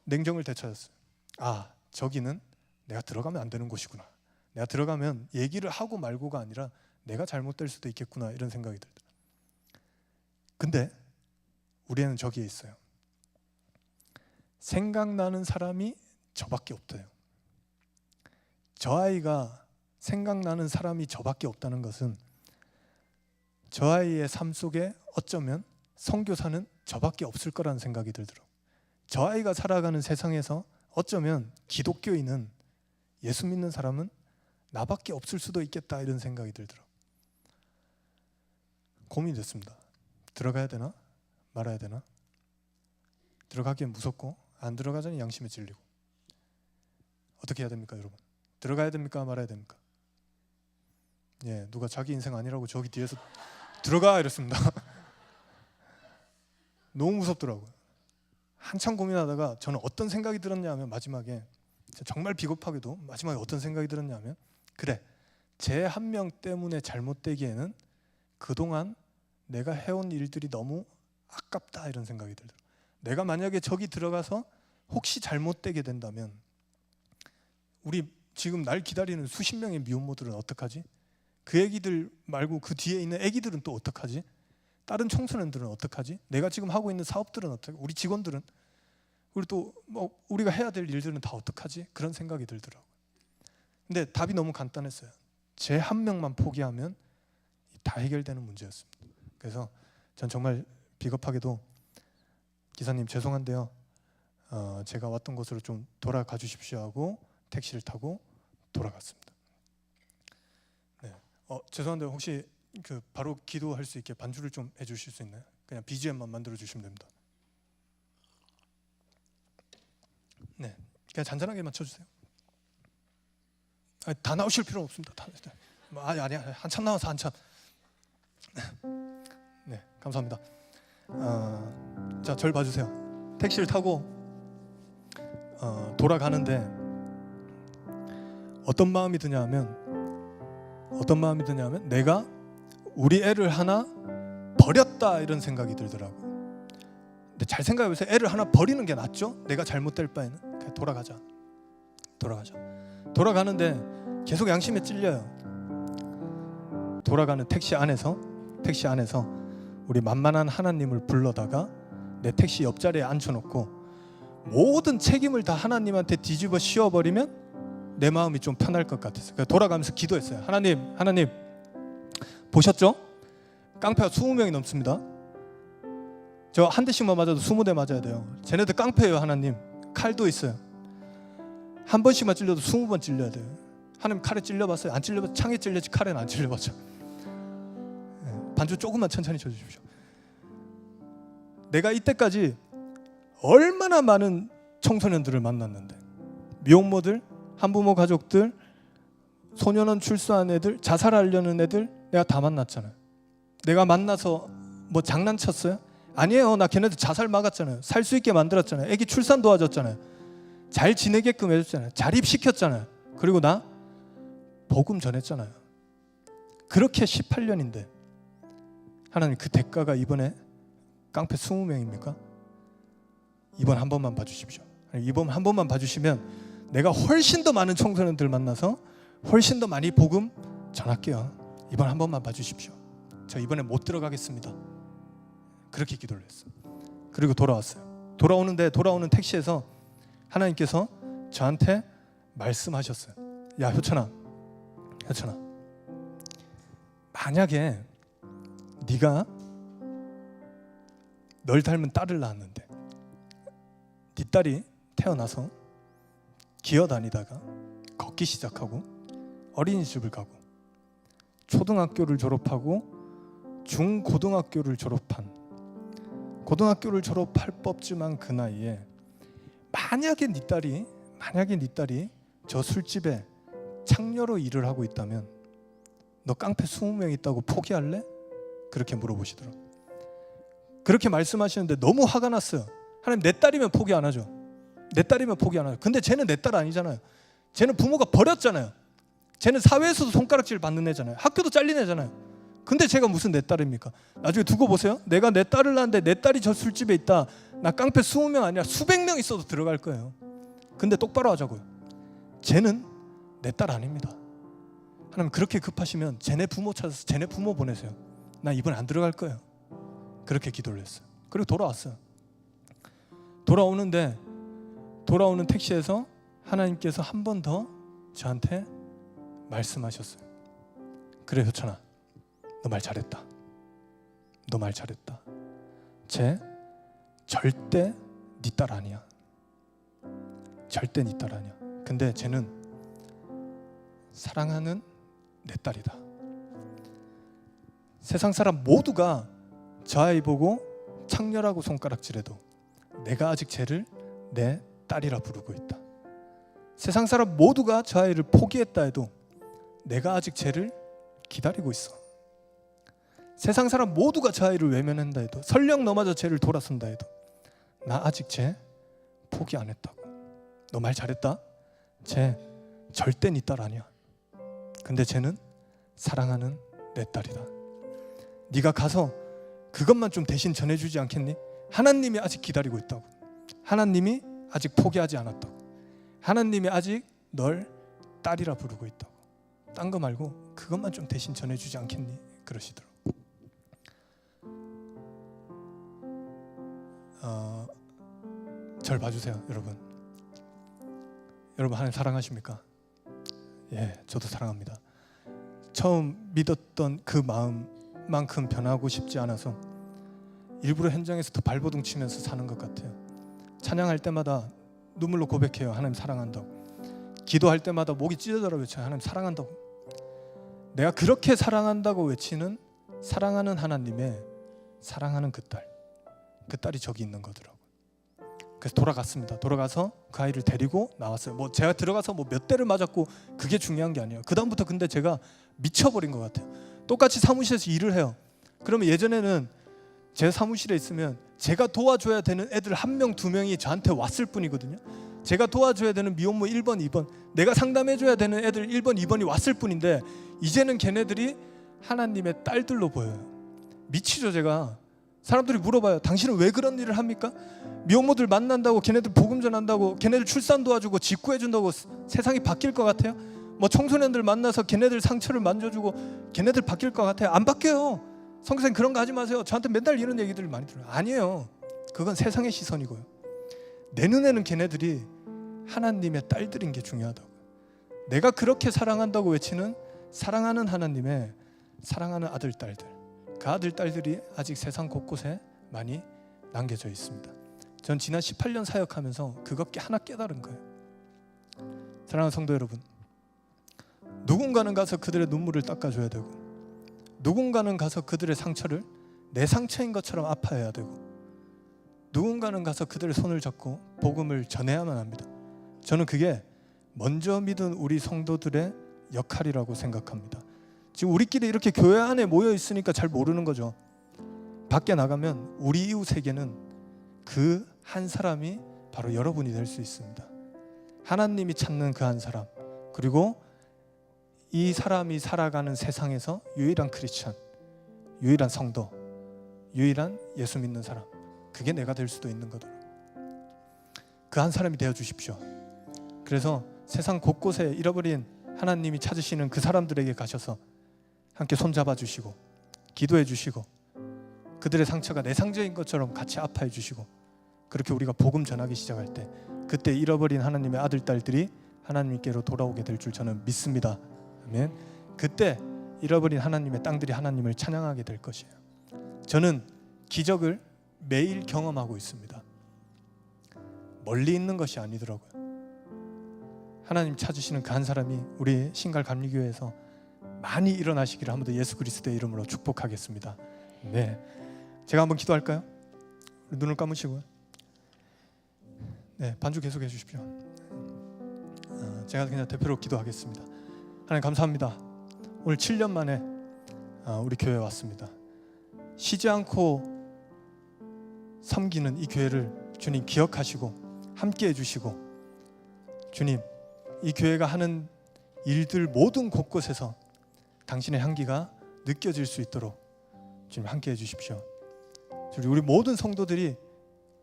냉정을 되찾았어요. 아, 저기는 내가 들어가면 안 되는 곳이구나. 내가 들어가면 얘기를 하고 말고가 아니라 내가 잘못될 수도 있겠구나 이런 생각이 들더라고요. 근데 우리 애는 저기에 있어요. 생각나는 사람이 저밖에 없대요. 저 아이가 생각나는 사람이 저밖에 없다는 것은 저 아이의 삶 속에 어쩌면 선교사는 저밖에 없을 거라는 생각이 들더라고요. 저 아이가 살아가는 세상에서 어쩌면 기독교인은, 예수 믿는 사람은 나밖에 없을 수도 있겠다 이런 생각이 들더라고요. 고민이 됐습니다. 들어가야 되나 말아야 되나? 들어가기엔 무섭고 안 들어가자니 양심에 찔리고. 어떻게 해야 됩니까, 여러분? 들어가야 됩니까 말아야 됩니까? 예, 누가 자기 인생 아니라고 저기 뒤에서 들어가 이랬습니다. 너무 무섭더라고요. 한참 고민하다가 저는 어떤 생각이 들었냐 하면 마지막에 정말 비겁하게도 마지막에 어떤 생각이 들었냐 하면 그래, 쟤 한 명 때문에 잘못되기에는 그동안 내가 해온 일들이 너무 아깝다 이런 생각이 들더라고요. 내가 만약에 저기 들어가서 혹시 잘못되게 된다면 우리 지금 날 기다리는 수십 명의 미혼모들은 어떡하지? 그 애기들 말고 그 뒤에 있는 애기들은 또 어떡하지? 다른 청소년들은 어떡하지? 내가 지금 하고 있는 사업들은 어떡하지? 우리 직원들은, 우리 또 뭐 우리가 해야 될 일들은 다 어떡하지? 그런 생각이 들더라고요. 근데 답이 너무 간단했어요. 쟤 한 명만 포기하면 다 해결되는 문제였습니다. 그래서 전 정말 비겁하게도 기사님 죄송한데요, 제가 왔던 곳으로 좀 돌아가 주십시오 하고 택시를 타고 돌아갔습니다. 네. 죄송한데 혹시 그 바로 기도할 수 있게 반주를 좀 해주실 수 있나요? 그냥 BGM만 만들어 주시면 됩니다. 네, 그냥 잔잔하게 맞춰주세요. 다 나오실 필요는 없습니다. 아니 한참 남아서 한참. 네, 감사합니다. 자, 절 봐주세요. 택시를 타고 돌아가는데 어떤 마음이 드냐면 내가 우리 애를 하나 버렸다 이런 생각이 들더라고요. 근데 잘 생각해보세요. 애를 하나 버리는 게 낫죠? 내가 잘못될 바에는 그냥 돌아가자. 돌아가는데 계속 양심에 찔려요. 돌아가는 택시 안에서 우리 만만한 하나님을 불러다가 내 택시 옆자리에 앉혀놓고 모든 책임을 다 하나님한테 뒤집어 씌워버리면 내 마음이 좀 편할 것 같았어요. 그래서 돌아가면서 기도했어요. 하나님 보셨죠? 깡패가 20명이 넘습니다. 저 한 대씩만 맞아도 20대 맞아야 돼요. 쟤네들 깡패예요. 하나님, 칼도 있어요. 한 번씩만 찔려도 20번 찔려야 돼요. 하나님 칼에 찔려봤어요? 안 찔려봤어요? 창에 찔렸지 칼에는 안 찔려봤죠. 반주 조금만 천천히 쳐주십시오. 내가 이때까지 얼마나 많은 청소년들을 만났는데, 미혼모들, 한부모 가족들, 소년원 출소한 애들, 자살하려는 애들 내가 다 만났잖아요. 내가 만나서 뭐 장난쳤어요? 아니에요. 나 걔네들 자살 막았잖아요. 살 수 있게 만들었잖아요. 애기 출산 도와줬잖아요. 잘 지내게끔 해줬잖아요. 자립시켰잖아요. 그리고 나 복음 전했잖아요. 그렇게 18년인데 하나님 그 대가가 이번에 깡패 20명입니까? 이번 한 번만 봐주십시오. 이번 한 번만 봐주시면 내가 훨씬 더 많은 청소년들 만나서 훨씬 더 많이 복음 전할게요. 이번 한 번만 봐주십시오. 저 이번에 못 들어가겠습니다. 그렇게 기도를 했어요. 그리고 돌아왔어요. 돌아오는 택시에서 하나님께서 저한테 말씀하셨어요. 야 효천아, 만약에 네가 널 닮은 딸을 낳았는데 네 딸이 태어나서 기어다니다가 걷기 시작하고 어린이집을 가고 초등학교를 졸업하고 중고등학교를 졸업할 법쯤한 그 나이에 만약에 네 딸이 저 술집에 창녀로 일을 하고 있다면 너 깡패 20명 있다고 포기할래? 그렇게 물어보시더라고요. 그렇게 말씀하시는데 너무 화가 났어요. 하나님, 내 딸이면 포기 안 하죠. 근데 쟤는 내 딸 아니잖아요. 쟤는 부모가 버렸잖아요. 쟤는 사회에서도 손가락질 받는 애잖아요. 학교도 잘린 애잖아요. 근데 제가 무슨 내 딸입니까? 나중에 두고 보세요. 내가 내 딸을 낳았는데 내 딸이 저 술집에 있다. 나 깡패 20명 아니라 수백 명 있어도 들어갈 거예요. 근데 똑바로 하자고요. 쟤는 내 딸 아닙니다. 하나님, 그렇게 급하시면 쟤네 부모 찾아서 쟤네 부모 보내세요. 나 이번에 안 들어갈 거예요. 그렇게 기도를 했어요. 그리고 돌아왔어요. 돌아오는 택시에서 하나님께서 한 번 더 저한테 말씀하셨어요. 그래 효천아, 너 말 잘했다. 쟤 절대 네 딸 아니야. 근데 쟤는 사랑하는 내 딸이다. 세상 사람 모두가 저 아이 보고 창녀라고 손가락질해도 내가 아직 쟤를 내 딸이라 부르고 있다. 세상 사람 모두가 저 아이를 포기했다 해도 내가 아직 쟤를 기다리고 있어. 세상 사람 모두가 저 아이를 외면한다 해도, 설령 너마저 쟤를 돌아선다 해도 나 아직 쟤 포기 안 했다고. 너 말 잘했다. 쟤 절대 네 딸 아니야. 근데 쟤는 사랑하는 내 딸이다. 네가 가서 그것만 좀 대신 전해주지 않겠니? 하나님이 아직 기다리고 있다고. 하나님이 아직 포기하지 않았다고. 하나님이 아직 널 딸이라 부르고 있다고. 딴 거 말고 그것만 좀 대신 전해주지 않겠니? 그러시더라고. 절 봐주세요, 여러분. 여러분, 하나님 사랑하십니까? 예, 저도 사랑합니다. 처음 믿었던 그 마음만큼 변하고 싶지 않아서 일부러 현장에서 더 발버둥 치면서 사는 것 같아요. 찬양할 때마다 눈물로 고백해요. 하나님 사랑한다고. 기도할 때마다 목이 찢어져라 외쳐요. 하나님 사랑한다고. 내가 그렇게 사랑한다고 외치는 사랑하는 하나님의 사랑하는 그 딸이 저기 있는 거더라고요. 그래서 돌아갔습니다. 돌아가서 그 아이를 데리고 나왔어요. 제가 들어가서 몇 대를 맞았고 그게 중요한 게 아니에요. 그 다음부터 근데 제가 미쳐버린 것 같아요. 똑같이 사무실에서 일을 해요. 그러면 예전에는 제 사무실에 있으면 제가 도와줘야 되는 애들 1명, 2명이 저한테 왔을 뿐이거든요. 제가 도와줘야 되는 미혼모 1번, 2번, 내가 상담해줘야 되는 애들 1번, 2번이 왔을 뿐인데 이제는 걔네들이 하나님의 딸들로 보여요. 미치죠. 제가 사람들이 물어봐요. 당신은 왜 그런 일을 합니까? 미혼모들 만난다고, 걔네들 복음 전한다고, 걔네들 출산 도와주고 직구해준다고 세상이 바뀔 것 같아요? 청소년들 만나서 걔네들 상처를 만져주고 걔네들 바뀔 것 같아요? 안 바뀌어요. 성교사님 그런 거 하지 마세요. 저한테 맨날 이런 얘기들 많이 들어요. 아니에요. 그건 세상의 시선이고요. 내 눈에는 걔네들이 하나님의 딸들인 게 중요하다고. 내가 그렇게 사랑한다고 외치는 사랑하는 하나님의 사랑하는 아들, 딸들, 그 아들, 딸들이 아직 세상 곳곳에 많이 남겨져 있습니다. 전 지난 18년 사역하면서 그것 하나 깨달은 거예요. 사랑하는 성도 여러분, 누군가는 가서 그들의 눈물을 닦아줘야 되고, 누군가는 가서 그들의 상처를 내 상처인 것처럼 아파해야 되고, 누군가는 가서 그들의 손을 잡고 복음을 전해야만 합니다. 저는 그게 먼저 믿은 우리 성도들의 역할이라고 생각합니다. 지금 우리끼리 이렇게 교회 안에 모여 있으니까 잘 모르는 거죠. 밖에 나가면 우리 이웃에게는 그 한 사람이 바로 여러분이 될 수 있습니다. 하나님이 찾는 그 한 사람, 그리고 이 사람이 살아가는 세상에서 유일한 크리스찬, 유일한 성도, 유일한 예수 믿는 사람, 그게 내가 될 수도 있는 거다. 그 한 사람이 되어 주십시오. 그래서 세상 곳곳에 잃어버린 하나님이 찾으시는 그 사람들에게 가셔서 함께 손잡아 주시고 기도해 주시고 그들의 상처가 내 상처인 것처럼 같이 아파해 주시고, 그렇게 우리가 복음 전하기 시작할 때 그때 잃어버린 하나님의 아들 딸들이 하나님께로 돌아오게 될 줄 저는 믿습니다. 아멘. 그때 잃어버린 하나님의 땅들이 하나님을 찬양하게 될 것이에요. 저는 기적을 매일 경험하고 있습니다. 멀리 있는 것이 아니더라고요. 하나님 찾으시는 그 한 사람이 우리 신갈감리교회에서 많이 일어나시기를 한번 더 예수 그리스도의 이름으로 축복하겠습니다. 네, 제가 한번 기도할까요? 눈을 감으시고요. 네, 반주 계속해 주십시오. 제가 그냥 대표로 기도하겠습니다. 하나님 감사합니다. 오늘 7년 만에 우리 교회에 왔습니다. 쉬지 않고 섬기는 이 교회를 주님 기억하시고 함께 해주시고, 주님 이 교회가 하는 일들 모든 곳곳에서 당신의 향기가 느껴질 수 있도록 주님 함께 해주십시오. 우리 모든 성도들이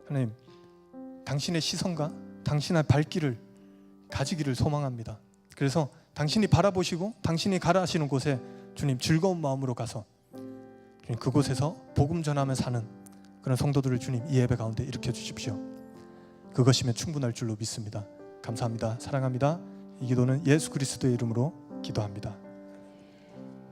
하나님 당신의 시선과 당신의 발길을 가지기를 소망합니다. 그래서 당신이 바라보시고 당신이 가라 하시는 곳에 주님 즐거운 마음으로 가서 주님 그곳에서 복음 전하며 사는 그런 성도들을 주님 이 예배 가운데 일으켜 주십시오. 그것이면 충분할 줄로 믿습니다. 감사합니다. 사랑합니다. 이 기도는 예수 그리스도의 이름으로 기도합니다.